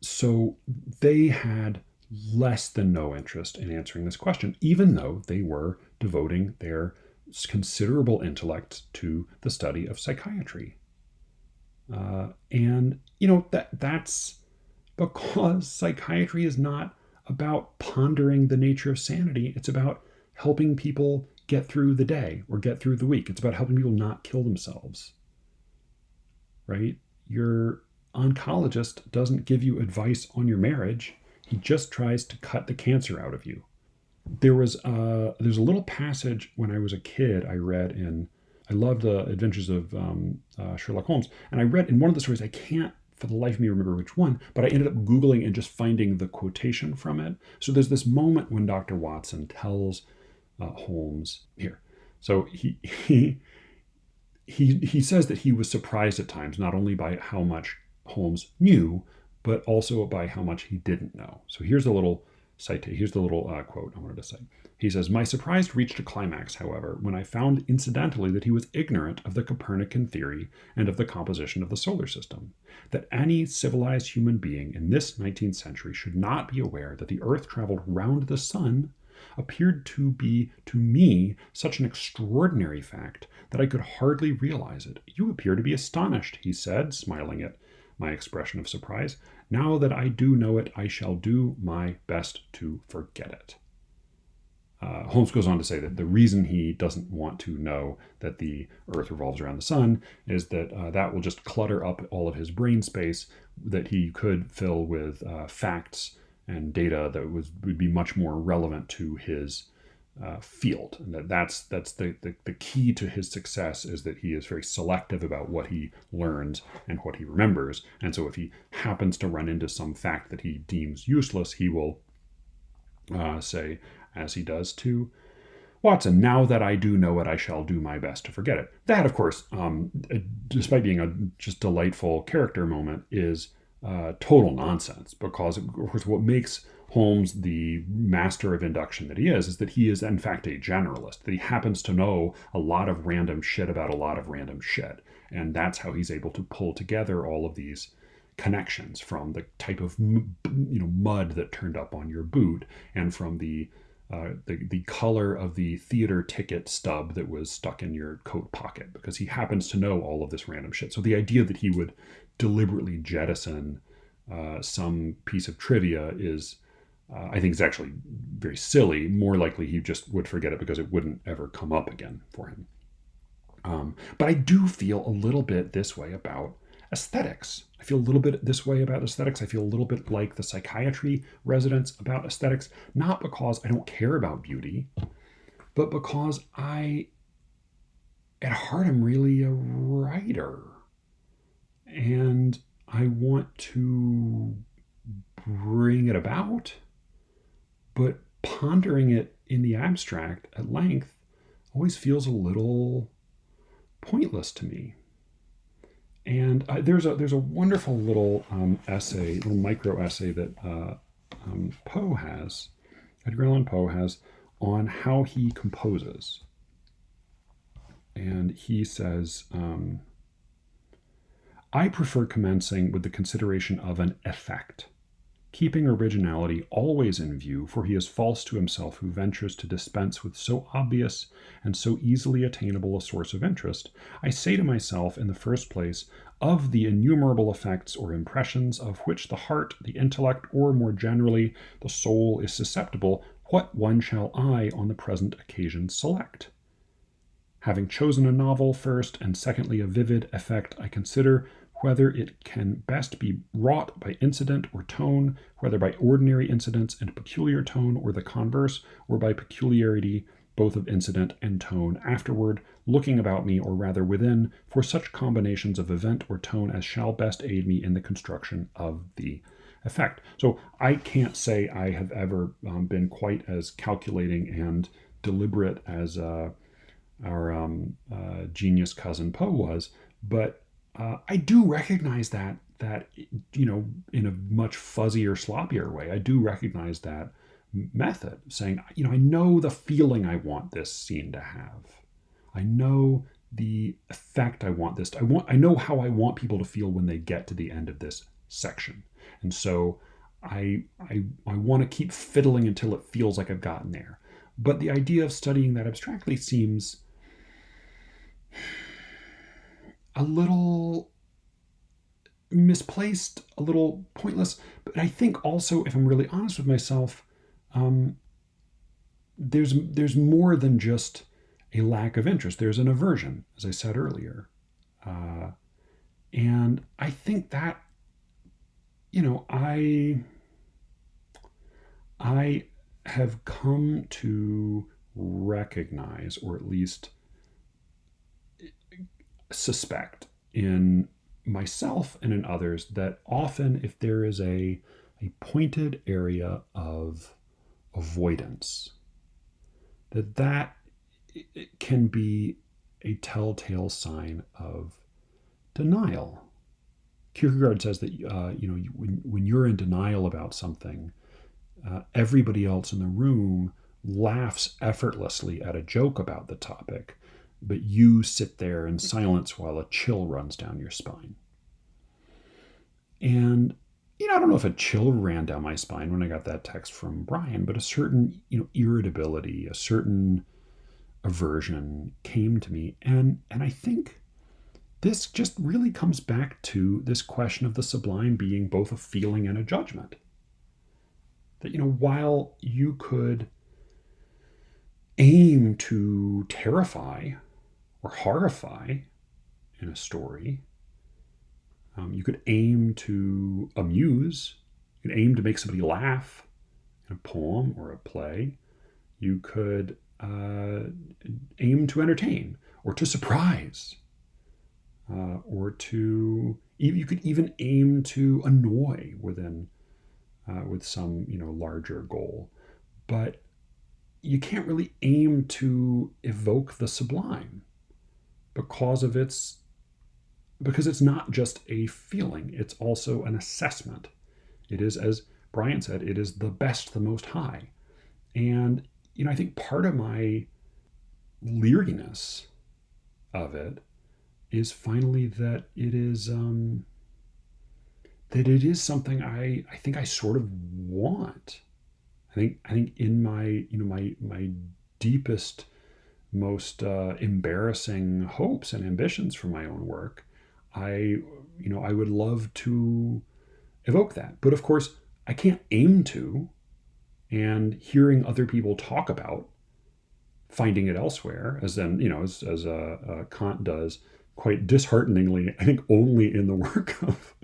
So they had less than no interest in answering this question, even though they were devoting their considerable intellect to the study of psychiatry. And that's because psychiatry is not about pondering the nature of sanity. It's about helping people get through the day or get through the week. It's about helping people not kill themselves, right? Your oncologist doesn't give you advice on your marriage. He just tries to cut the cancer out of you. There's a little passage when I was a kid I read in, I loved the Adventures of Sherlock Holmes, and I read in one of the stories, I can't for the life of me remember which one, but I ended up Googling and just finding the quotation from it. So there's this moment when Dr. Watson tells Holmes here. So he says that he was surprised at times, not only by how much Holmes knew, but also by how much he didn't know. So here's the little quote I wanted to say. He says, "My surprise reached a climax, however, when I found incidentally that he was ignorant of the Copernican theory and of the composition of the solar system. That any civilized human being in this 19th century should not be aware that the Earth traveled round the sun appeared to be, to me, such an extraordinary fact that I could hardly realize it. You appear to be astonished," he said, smiling at my expression of surprise. "Now that I do know it, I shall do my best to forget it." Holmes goes on to say that the reason he doesn't want to know that the Earth revolves around the sun is that that will just clutter up all of his brain space that he could fill with facts and data that would be much more relevant to his field. And that's the key to his success, is that he is very selective about what he learns and what he remembers. And so if he happens to run into some fact that he deems useless, he will say, as he does to Watson, "Now that I do know it, I shall do my best to forget it." That, of course, despite being a just delightful character moment, is total nonsense, because, of course, what makes Holmes the master of induction that he is that he is, in fact, a generalist, that he happens to know a lot of random shit about a lot of random shit. And that's how he's able to pull together all of these connections, from the type of mud that turned up on your boot, and from the color of the theater ticket stub that was stuck in your coat pocket, because he happens to know all of this random shit. So the idea that he would deliberately jettison some piece of trivia is, I think, is actually very silly. More likely he just would forget it because it wouldn't ever come up again for him. But I do feel a little bit this way about aesthetics. I feel a little bit this way about aesthetics. I feel a little bit like the psychiatry residents about aesthetics, not because I don't care about beauty, but because at heart, I'm really a writer. And I want to bring it about, but pondering it in the abstract at length always feels a little pointless to me. And there's a wonderful little essay, little micro essay that Edgar Allan Poe has on how he composes. And he says, I prefer commencing with the consideration of an effect, keeping originality always in view, for he is false to himself who ventures to dispense with so obvious and so easily attainable a source of interest. I say to myself, in the first place, of the innumerable effects or impressions of which the heart, the intellect, or more generally the soul is susceptible, what one shall I on the present occasion select? Having chosen a novel first, and secondly a vivid effect, I consider whether it can best be wrought by incident or tone, whether by ordinary incidents and peculiar tone, or the converse, or by peculiarity both of incident and tone, afterward, looking about me, or rather within, for such combinations of event or tone as shall best aid me in the construction of the effect. So I can't say I have ever been quite as calculating and deliberate as our genius cousin Poe was, but I do recognize that in a much fuzzier, sloppier way. I do recognize that method, saying, I know the feeling I want this scene to have. I know the effect I want this to, I know how I want people to feel when they get to the end of this section. And so I want to keep fiddling until it feels like I've gotten there. But the idea of studying that abstractly seems a little misplaced, a little pointless. But I think also, if I'm really honest with myself, there's more than just a lack of interest. There's an aversion, as I said earlier. And I think that, I have come to recognize, or at least suspect in myself and in others, that often if there is a pointed area of avoidance, that it can be a telltale sign of denial. Kierkegaard says that when you're in denial about something, everybody else in the room laughs effortlessly at a joke about the topic, but you sit there in silence while a chill runs down your spine. And I don't know if a chill ran down my spine when I got that text from Brian, but a certain irritability, a certain aversion came to me, and I think this just really comes back to this question of the sublime being both a feeling and a judgment. That while you could aim to terrify or horrify in a story, you could aim to amuse, you could aim to make somebody laugh in a poem or a play, you could aim to entertain or to surprise, or to, you could even aim to annoy with some larger goal. But you can't really aim to evoke the sublime because it's not just a feeling, it's also an assessment. It is, as Brian said, it is the best, the most high. And I think part of my leeriness of it is finally that it is something I think I sort of want. I think in my my deepest, most embarrassing hopes and ambitions for my own work, I would love to evoke that. But of course, I can't aim to, and hearing other people talk about finding it elsewhere, as then as Kant does quite dishearteningly, I think only in the work of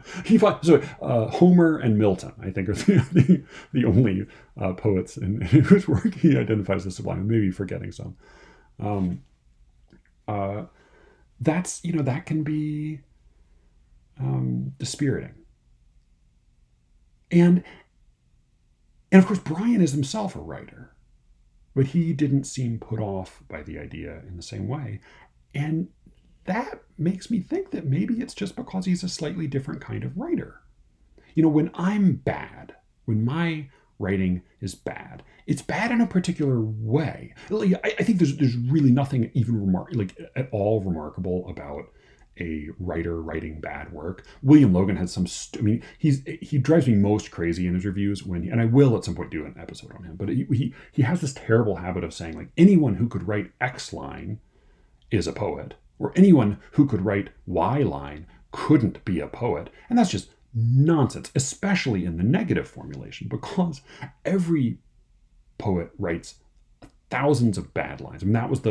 Homer and Milton, I think, are the only poets in whose work he identifies the sublime. Maybe forgetting some. That's that can be dispiriting, and of course Brian is himself a writer, but he didn't seem put off by the idea in the same way, and that makes me think that maybe it's just because he's a slightly different kind of writer. When I'm bad, when my writing is bad. It's bad in a particular way. I think there's really nothing even at all remarkable about a writer writing bad work. William Logan has he drives me most crazy in his reviews and I will at some point do an episode on him, but he has this terrible habit of saying, like, anyone who could write X line is a poet, or anyone who could write Y line couldn't be a poet. And that's just nonsense, especially in the negative formulation, because every poet writes thousands of bad lines. I mean, that was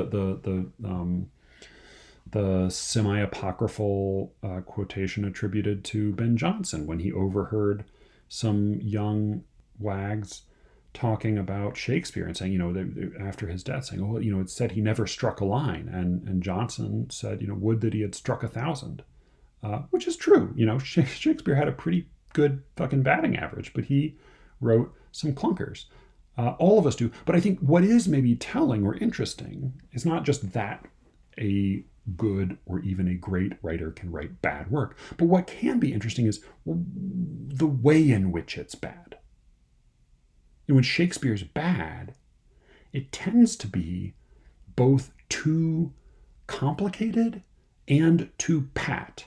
the semi-apocryphal quotation attributed to Ben Jonson when he overheard some young wags talking about Shakespeare and saying, after his death, saying, oh, it said he never struck a line. And Jonson said, would that he had struck 1,000, which is true. Shakespeare had a pretty good fucking batting average, but he wrote some clunkers. All of us do. But I think what is maybe telling or interesting is not just that a good or even a great writer can write bad work, but what can be interesting is the way in which it's bad. And when Shakespeare's bad, it tends to be both too complicated and too pat.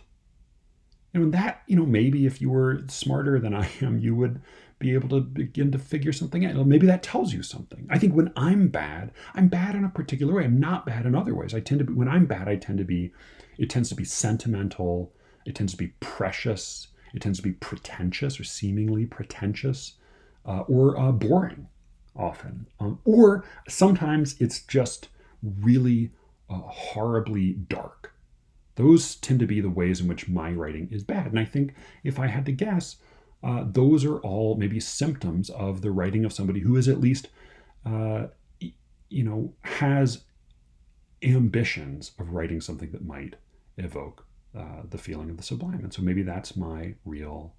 And that, maybe if you were smarter than I am, you would be able to begin to figure something out. Maybe that tells you something. I think when I'm bad in a particular way. I'm not bad in other ways. When I'm bad, it tends to be sentimental. It tends to be precious. It tends to be pretentious or seemingly pretentious, or boring often. Or sometimes it's just really horribly dark. Those tend to be the ways in which my writing is bad. And I think if I had to guess, those are all maybe symptoms of the writing of somebody who is at least, has ambitions of writing something that might evoke the feeling of the sublime. And so maybe that's my real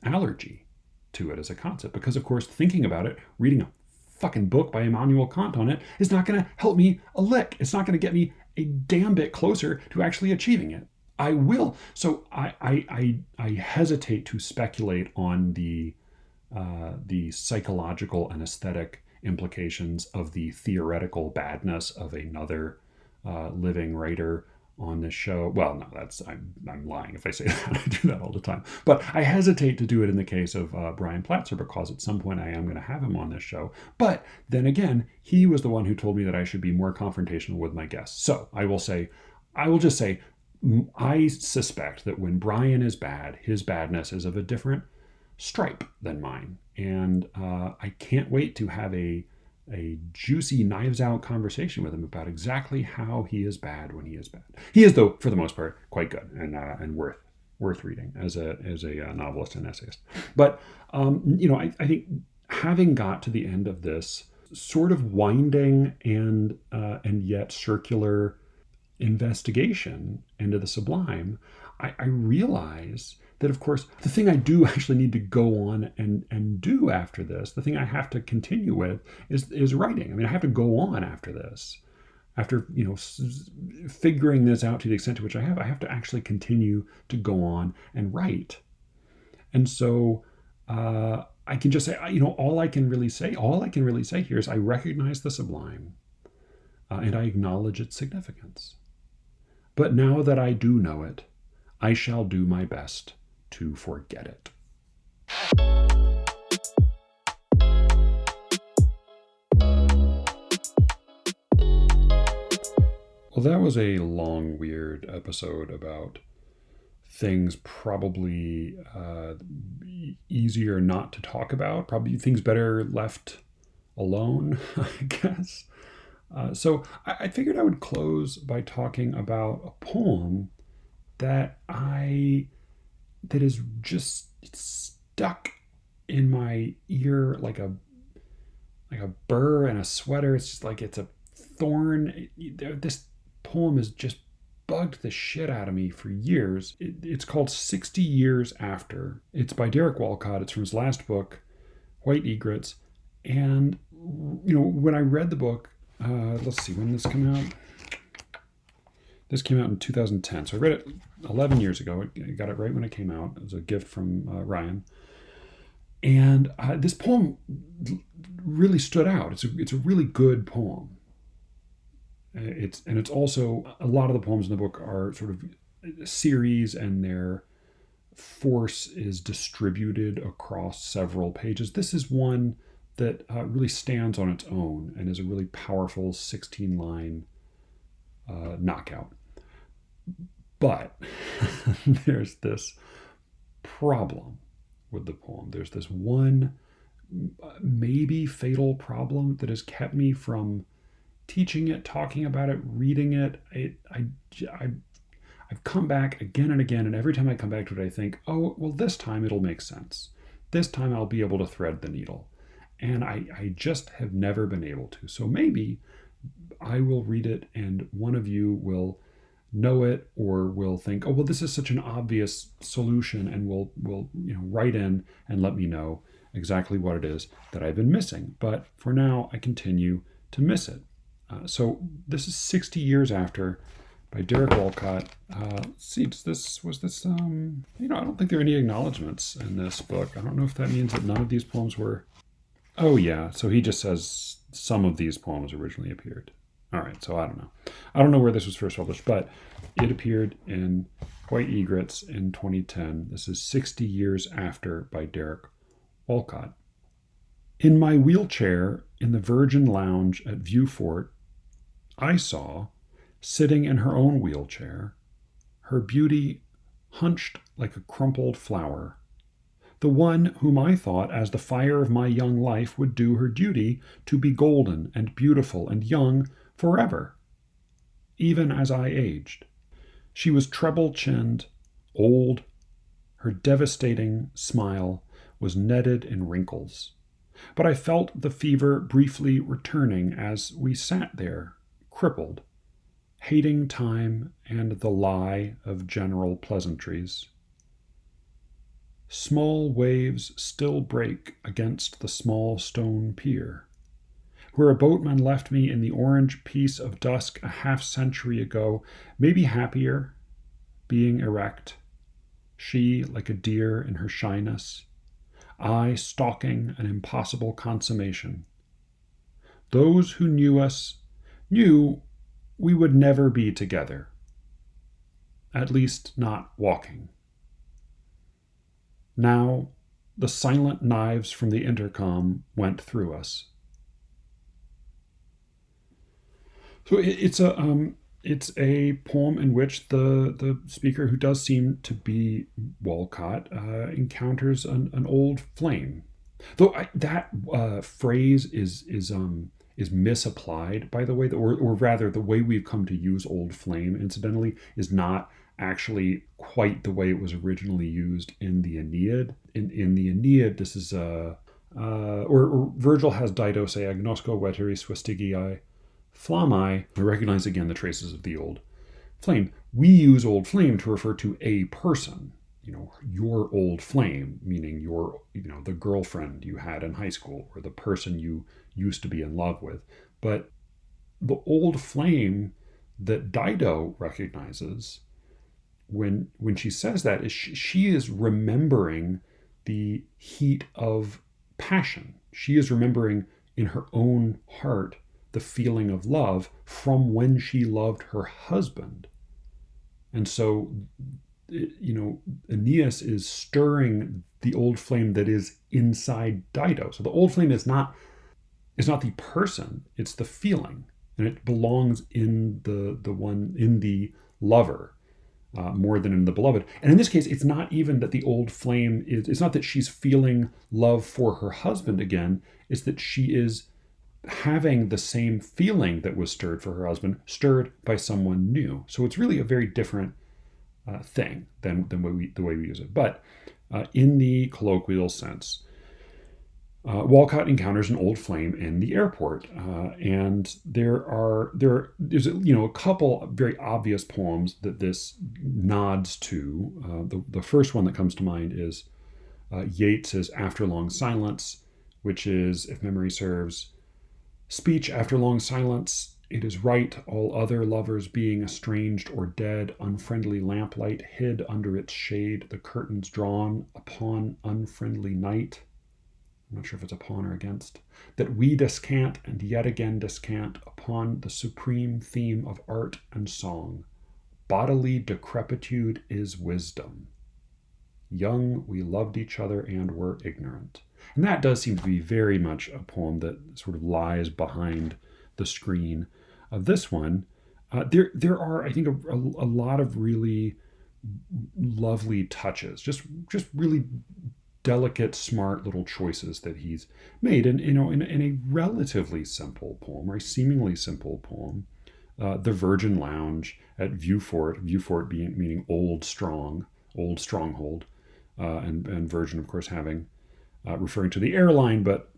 allergy to it as a concept. Because, of course, thinking about it, reading a fucking book by Immanuel Kant on it is not going to help me a lick. It's not going to get me a damn bit closer to actually achieving it. I will. So I hesitate to speculate on the psychological and aesthetic implications of the theoretical badness of another living writer on this show. Well, no, I'm lying if I say that. I do that all the time. But I hesitate to do it in the case of Brian Platzer, because at some point I am going to have him on this show. But then again, he was the one who told me that I should be more confrontational with my guests. So I will just say, I suspect that when Brian is bad, his badness is of a different stripe than mine. And I can't wait to have a juicy knives out conversation with him about exactly how he is bad when he is bad. He is, though, for the most part, quite good and worth reading as a novelist and essayist. But I think having got to the end of this sort of winding and yet circular investigation into the sublime, I realize that, of course, the thing I do actually need to go on and do after this, the thing I have to continue with is writing. I mean, I have to go on after this. After, figuring this out to the extent to which I have to actually continue to go on and write. And so I can just say, all I can really say here is I recognize the sublime and I acknowledge its significance. But now that I do know it, I shall do my best to forget it. Well, that was a long, weird episode about things probably easier not to talk about, probably things better left alone, I guess. So I figured I would close by talking about a poem that is just stuck in my ear like a burr in a sweater. It's just like it's a thorn. This poem has just bugged the shit out of me for years. It's called 60 Years After. It's by Derek Walcott. It's from his last book, White Egrets. And, when I read the book, let's see, when did this come out? This came out in 2010. So I read it 11 years ago. I got it right when it came out. It was a gift from Ryan. And this poem really stood out. It's a really good poem. It's also, a lot of the poems in the book are sort of a series, and their force is distributed across several pages. This is one that really stands on its own and is a really powerful 16-line knockout. But there's this problem with the poem. There's this one maybe fatal problem that has kept me from teaching it, talking about it, reading it. I've come back again and again, and every time I come back to it, I think, oh, well, this time it'll make sense. This time I'll be able to thread the needle. And I just have never been able to. So maybe I will read it and one of you will know it, or will think, oh, well, this is such an obvious solution, and will write in and let me know exactly what it is that I've been missing. But for now, I continue to miss it. So this is 60 Years After by Derek Walcott. Let's see, was this I don't think there are any acknowledgments in this book. I don't know if that means that none of these poems were. Oh yeah, so he just says some of these poems originally appeared. All right, so I don't know. I don't know where this was first published, but it appeared in White Egrets in 2010. This is 60 Years After by Derek Walcott. In my wheelchair in the Virgin Lounge at Viewfort, I saw, sitting in her own wheelchair, her beauty hunched like a crumpled flower, the one whom I thought as the fire of my young life would do her duty to be golden and beautiful and young forever, even as I aged. She was treble-chinned, old. Her devastating smile was netted in wrinkles. But I felt the fever briefly returning as we sat there, crippled, hating time and the lie of general pleasantries. Small waves still break against the small stone pier, where a boatman left me in the orange piece of dusk a half-century ago, maybe happier, being erect, she like a deer in her shyness, I stalking an impossible consummation. Those who knew us knew we would never be together, at least not walking. Now, the silent knives from the intercom went through us. So it's a poem in which the speaker, who does seem to be Walcott, encounters an old flame. Though that phrase is misapplied, by the way, or rather, the way we've come to use old flame, incidentally, is not actually quite the way it was originally used in the Aeneid. In the Aeneid, this is or Virgil has Dido say agnosco veteris vestigiae flammae. I recognize again the traces of the old flame. We use old flame to refer to a person. Your old flame, meaning the girlfriend you had in high school, or the person you used to be in love with. But the old flame that Dido recognizes when she says that is she is remembering the heat of passion. She is remembering in her own heart the feeling of love from when she loved her husband. And so, Aeneas is stirring the old flame that is inside Dido. So the old flame is not the person, it's the feeling. And it belongs in the lover. More than in the beloved. And in this case, it's not even that the old flame it's not that she's feeling love for her husband again, it's that she is having the same feeling that was stirred for her husband, stirred by someone new. So it's really a very different thing than the way we use it. But in the colloquial sense, Walcott encounters an old flame in the airport, and there's a couple very obvious poems that this nods to. The first one that comes to mind is Yeats's After Long Silence, which is, if memory serves, speech after long silence. It is right, all other lovers being estranged or dead, unfriendly lamplight hid under its shade, the curtains drawn upon unfriendly night. I'm not sure if it's upon or against, that we descant and yet again descant upon the supreme theme of art and song. Bodily decrepitude is wisdom. Young, we loved each other and were ignorant. And that does seem to be very much a poem that sort of lies behind the screen of this one. There are, I think, a lot of really lovely touches, just really delicate, smart little choices that he's made, and in a relatively simple poem, or a seemingly simple poem. The Virgin Lounge at Viewfort being meaning old stronghold, and Virgin, of course, having referring to the airline, but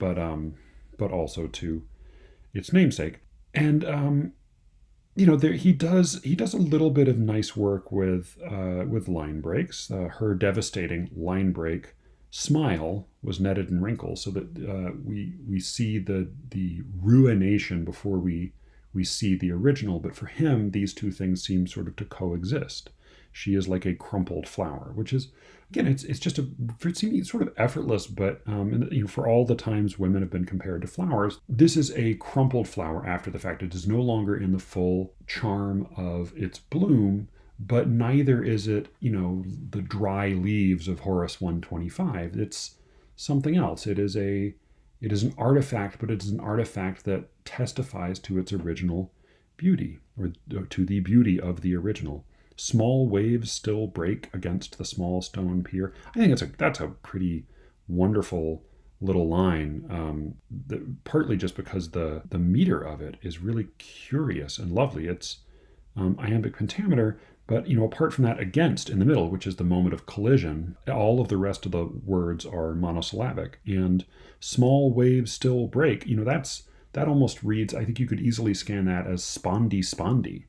also to its namesake. And he does a little bit of nice work with line breaks. Her devastating line break smile was netted in wrinkles, so that we see the ruination before we see the original. But for him, these two things seem sort of to coexist. She is like a crumpled flower, which is, again, it's just it seems sort of effortless, but for all the times women have been compared to flowers, this is a crumpled flower after the fact. It is no longer in the full charm of its bloom, but neither is it, the dry leaves of Horace 125. It's something else. It is an artifact, but it is an artifact that testifies to its original beauty, or to the beauty of the original. Small waves still break against the small stone pier. I think that's a pretty wonderful little line, partly just because the meter of it is really curious and lovely. It's iambic pentameter, but apart from that against in the middle, which is the moment of collision, all of the rest of the words are monosyllabic. And small waves still break. That almost reads, I think you could easily scan that as spondy spondy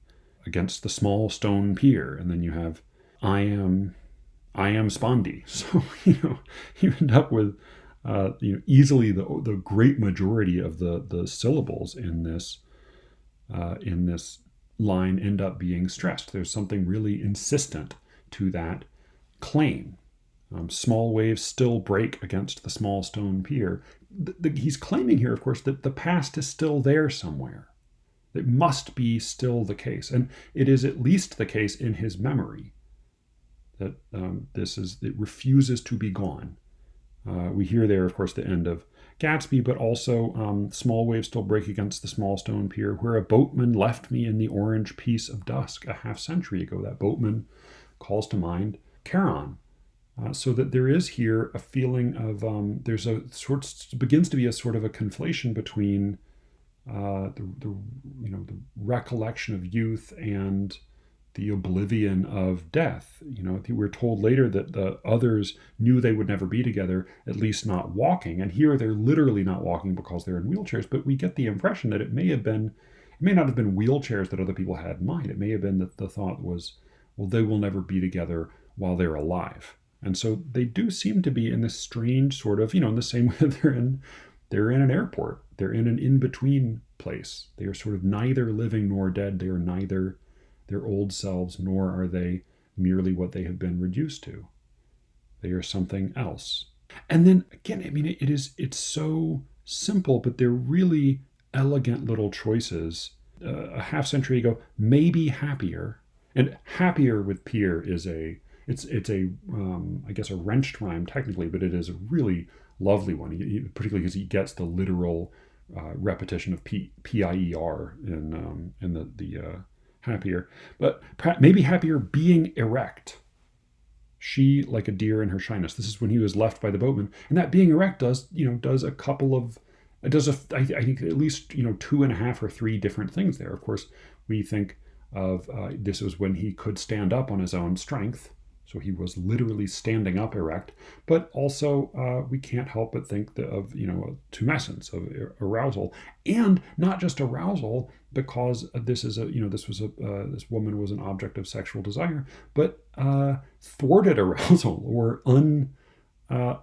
against the small stone pier, and then you have I am spondy. So you end up with easily the great majority of the syllables in this line end up being stressed. There's something really insistent to that claim. Small waves still break against the small stone pier. He's claiming here, of course, that the past is still there somewhere. It must be still the case, and it is at least the case in his memory that it refuses to be gone. We hear there, of course, the end of Gatsby, but also small waves still break against the small stone pier, where a boatman left me in the orange peace of dusk a half century ago. That boatman calls to mind Charon. So that there is here a feeling of begins to be a sort of a conflation between the recollection of youth and the oblivion of death. We're told later that the others knew they would never be together, at least not walking. And here they're literally not walking because they're in wheelchairs. But we get the impression that it may not have been wheelchairs that other people had in mind. It may have been that the thought was, well, they will never be together while they're alive. And so they do seem to be in this strange sort of, in the same way they're in an airport. They're in an in-between place. They are sort of neither living nor dead. They are neither their old selves, nor are they merely what they have been reduced to. They are something else. And then again, it's so simple, but they're really elegant little choices. A half century ago, maybe happier. And happier with Pier is I guess a wrenched rhyme technically, but it is a really lovely one, particularly because he gets the literal repetition of P-I-E-R in the happier. But maybe happier being erect. She like a deer in her shyness. This is when he was left by the boatman. And that being erect I think at least 2.5 or 3 different things there. Of course, we think of this was when he could stand up on his own strength. So he was literally standing up erect, but also we can't help but think of tumescence, of arousal, and not just arousal because this woman was an object of sexual desire, but thwarted arousal or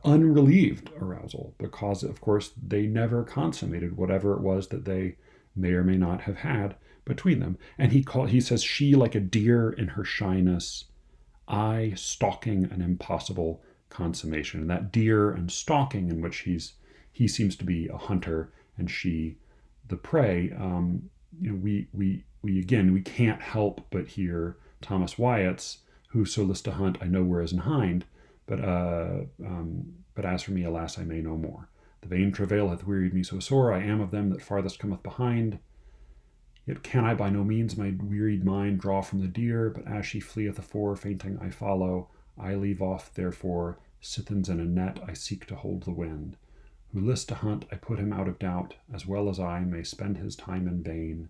unrelieved arousal, because of course they never consummated whatever it was that they may or may not have had between them. And he says she like a deer in her shyness, I stalking an impossible consummation. And that deer and stalking in which he's he seems to be a hunter and she the prey. We can't help but hear Thomas Wyatt's "Who so list to hunt, I know whereas in hind, but as for me, alas, I may no more. The vain travail hath wearied me so sore, I am of them that farthest cometh behind. Yet can I by no means my wearied mind draw from the deer, but as she fleeth afore, fainting I follow. I leave off, therefore, sithens in a net, I seek to hold the wind. Who lists to hunt, I put him out of doubt, as well as I may spend his time in vain."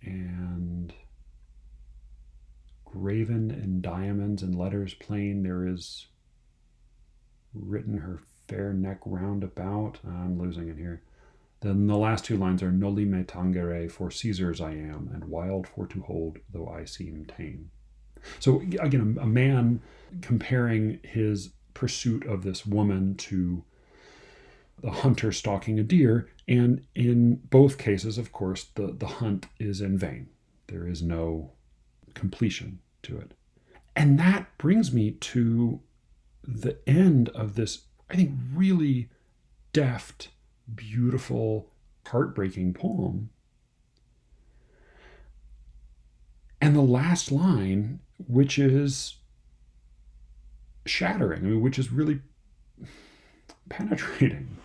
And graven in diamonds and letters plain, there is written her fair neck round about. I'm losing it here. Then the last two lines are "Noli me tangere, for Caesar's I am, and wild for to hold, though I seem tame." So again, a man comparing his pursuit of this woman to the hunter stalking a deer, and in both cases, of course, the hunt is in vain. There is no completion to it. And that brings me to the end of this, I think, really deft, beautiful, heartbreaking poem. And the last line, which is shattering, which is really penetrating.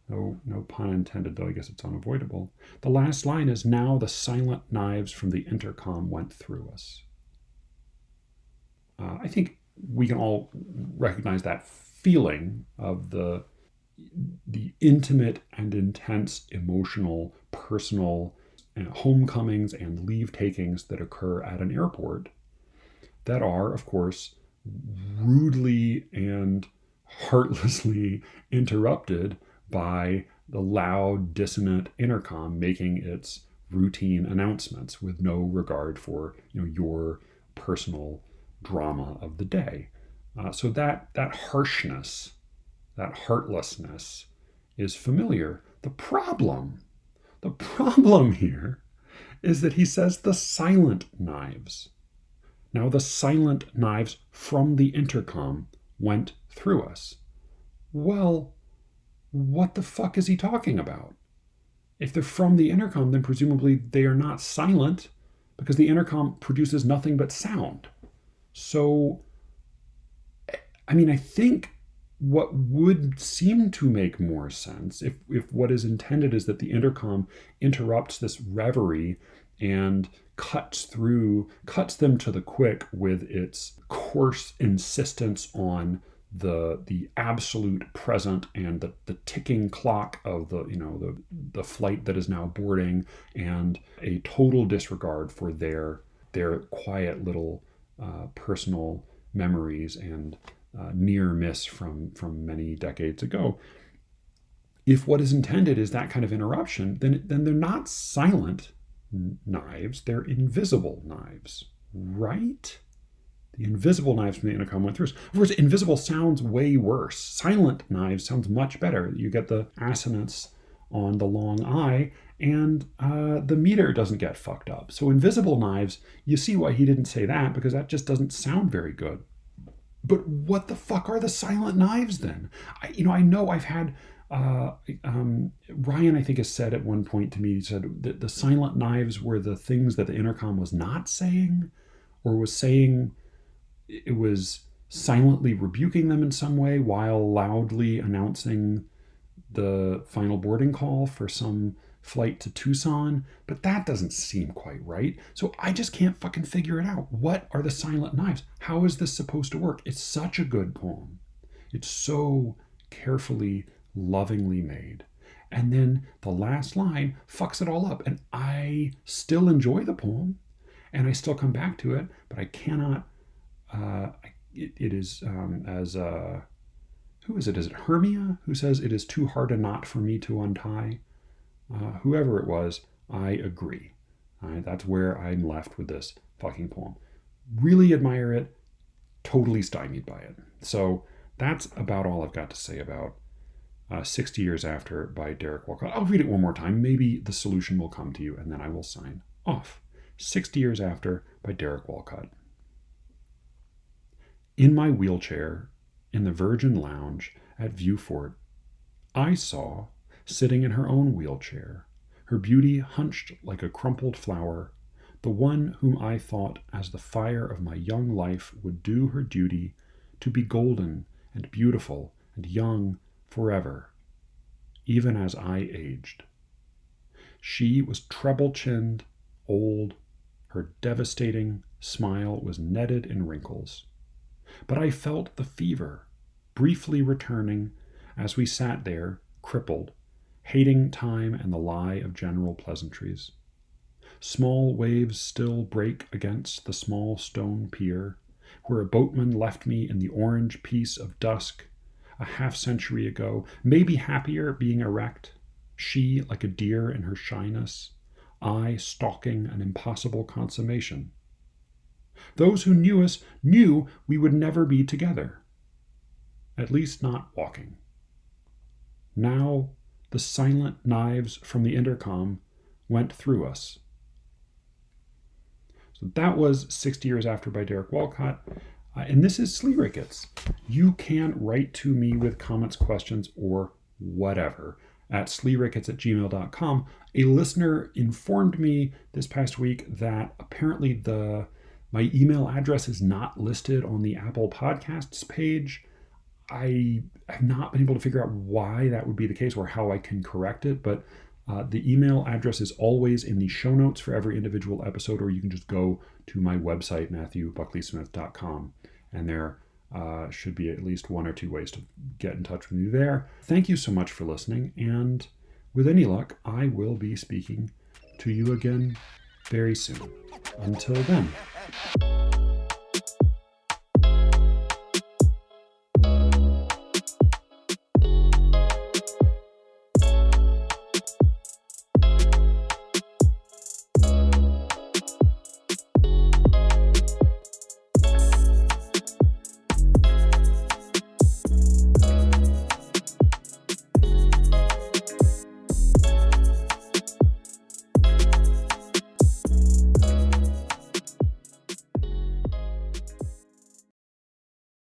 No pun intended, though I guess it's unavoidable. The last line is, "Now the silent knives from the intercom went through us." I think we can all recognize that feeling of the intimate and intense emotional, personal homecomings and leave takings that occur at an airport that are, of course, rudely and heartlessly interrupted by the loud, dissonant intercom making its routine announcements with no regard for your personal drama of the day. So that harshness, that heartlessness is familiar. The problem here is that he says the silent knives. Now the silent knives from the intercom went through us. Well, what the fuck is he talking about? If they're from the intercom, then presumably they are not silent, because the intercom produces nothing but sound. So, I think what would seem to make more sense, if what is intended is that the intercom interrupts this reverie and cuts them to the quick with its coarse insistence on the absolute present and the ticking clock of the flight that is now boarding, and a total disregard for their quiet little personal memories and near miss from many decades ago. If what is intended is that kind of interruption, then they're not silent knives, they're invisible knives, right? The invisible knives from the intercom went through. Of course, invisible sounds way worse. Silent knives sounds much better. You get the assonance on the long I, and the meter doesn't get fucked up. So invisible knives, you see why he didn't say that, because that just doesn't sound very good. But what the fuck are the silent knives then? I know I've had Ryan, I think, has said at one point to me, he said that the silent knives were the things that the intercom was not saying, or was saying it was silently rebuking them in some way while loudly announcing the final boarding call for some flight to Tucson. But that doesn't seem quite right. So I just can't fucking figure it out. What are the silent knives? How is this supposed to work? It's such a good poem. It's so carefully, lovingly made. And then the last line fucks it all up. And I still enjoy the poem, and I still come back to it, but I cannot. It is as who is it? Is it Hermia who says it is too hard a knot for me to untie? Whoever it was, I agree. That's where I'm left with this fucking poem. Really admire it. Totally stymied by it. So that's about all I've got to say about 60 Years After by Derek Walcott. I'll read it one more time. Maybe the solution will come to you, and then I will sign off. 60 Years After by Derek Walcott. In my wheelchair, in the Virgin Lounge at Viewfort, I saw, sitting in her own wheelchair, her beauty hunched like a crumpled flower, the one whom I thought as the fire of my young life would do her duty to be golden and beautiful and young forever, even as I aged. She was treble-chinned, old, her devastating smile was netted in wrinkles. But I felt the fever, briefly returning as we sat there, crippled, hating time and the lie of general pleasantries. Small waves still break against the small stone pier, where a boatman left me in the orange peace of dusk a half-century ago, maybe happier being erect, she like a deer in her shyness, I stalking an impossible consummation. Those who knew us knew we would never be together, at least not walking. Now the silent knives from the intercom went through us. So that was 60 Years After by Derek Walcott. And this is SLEERICKETS. You can write to me with comments, questions, or whatever at SLEERICKETS@gmail.com. A listener informed me this past week that apparently my email address is not listed on the Apple Podcasts page. I have not been able to figure out why that would be the case or how I can correct it, but the email address is always in the show notes for every individual episode, or you can just go to my website, MatthewBuckleySmith.com, and there should be at least one or two ways to get in touch with me there. Thank you so much for listening, and with any luck, I will be speaking to you again very soon. Until then.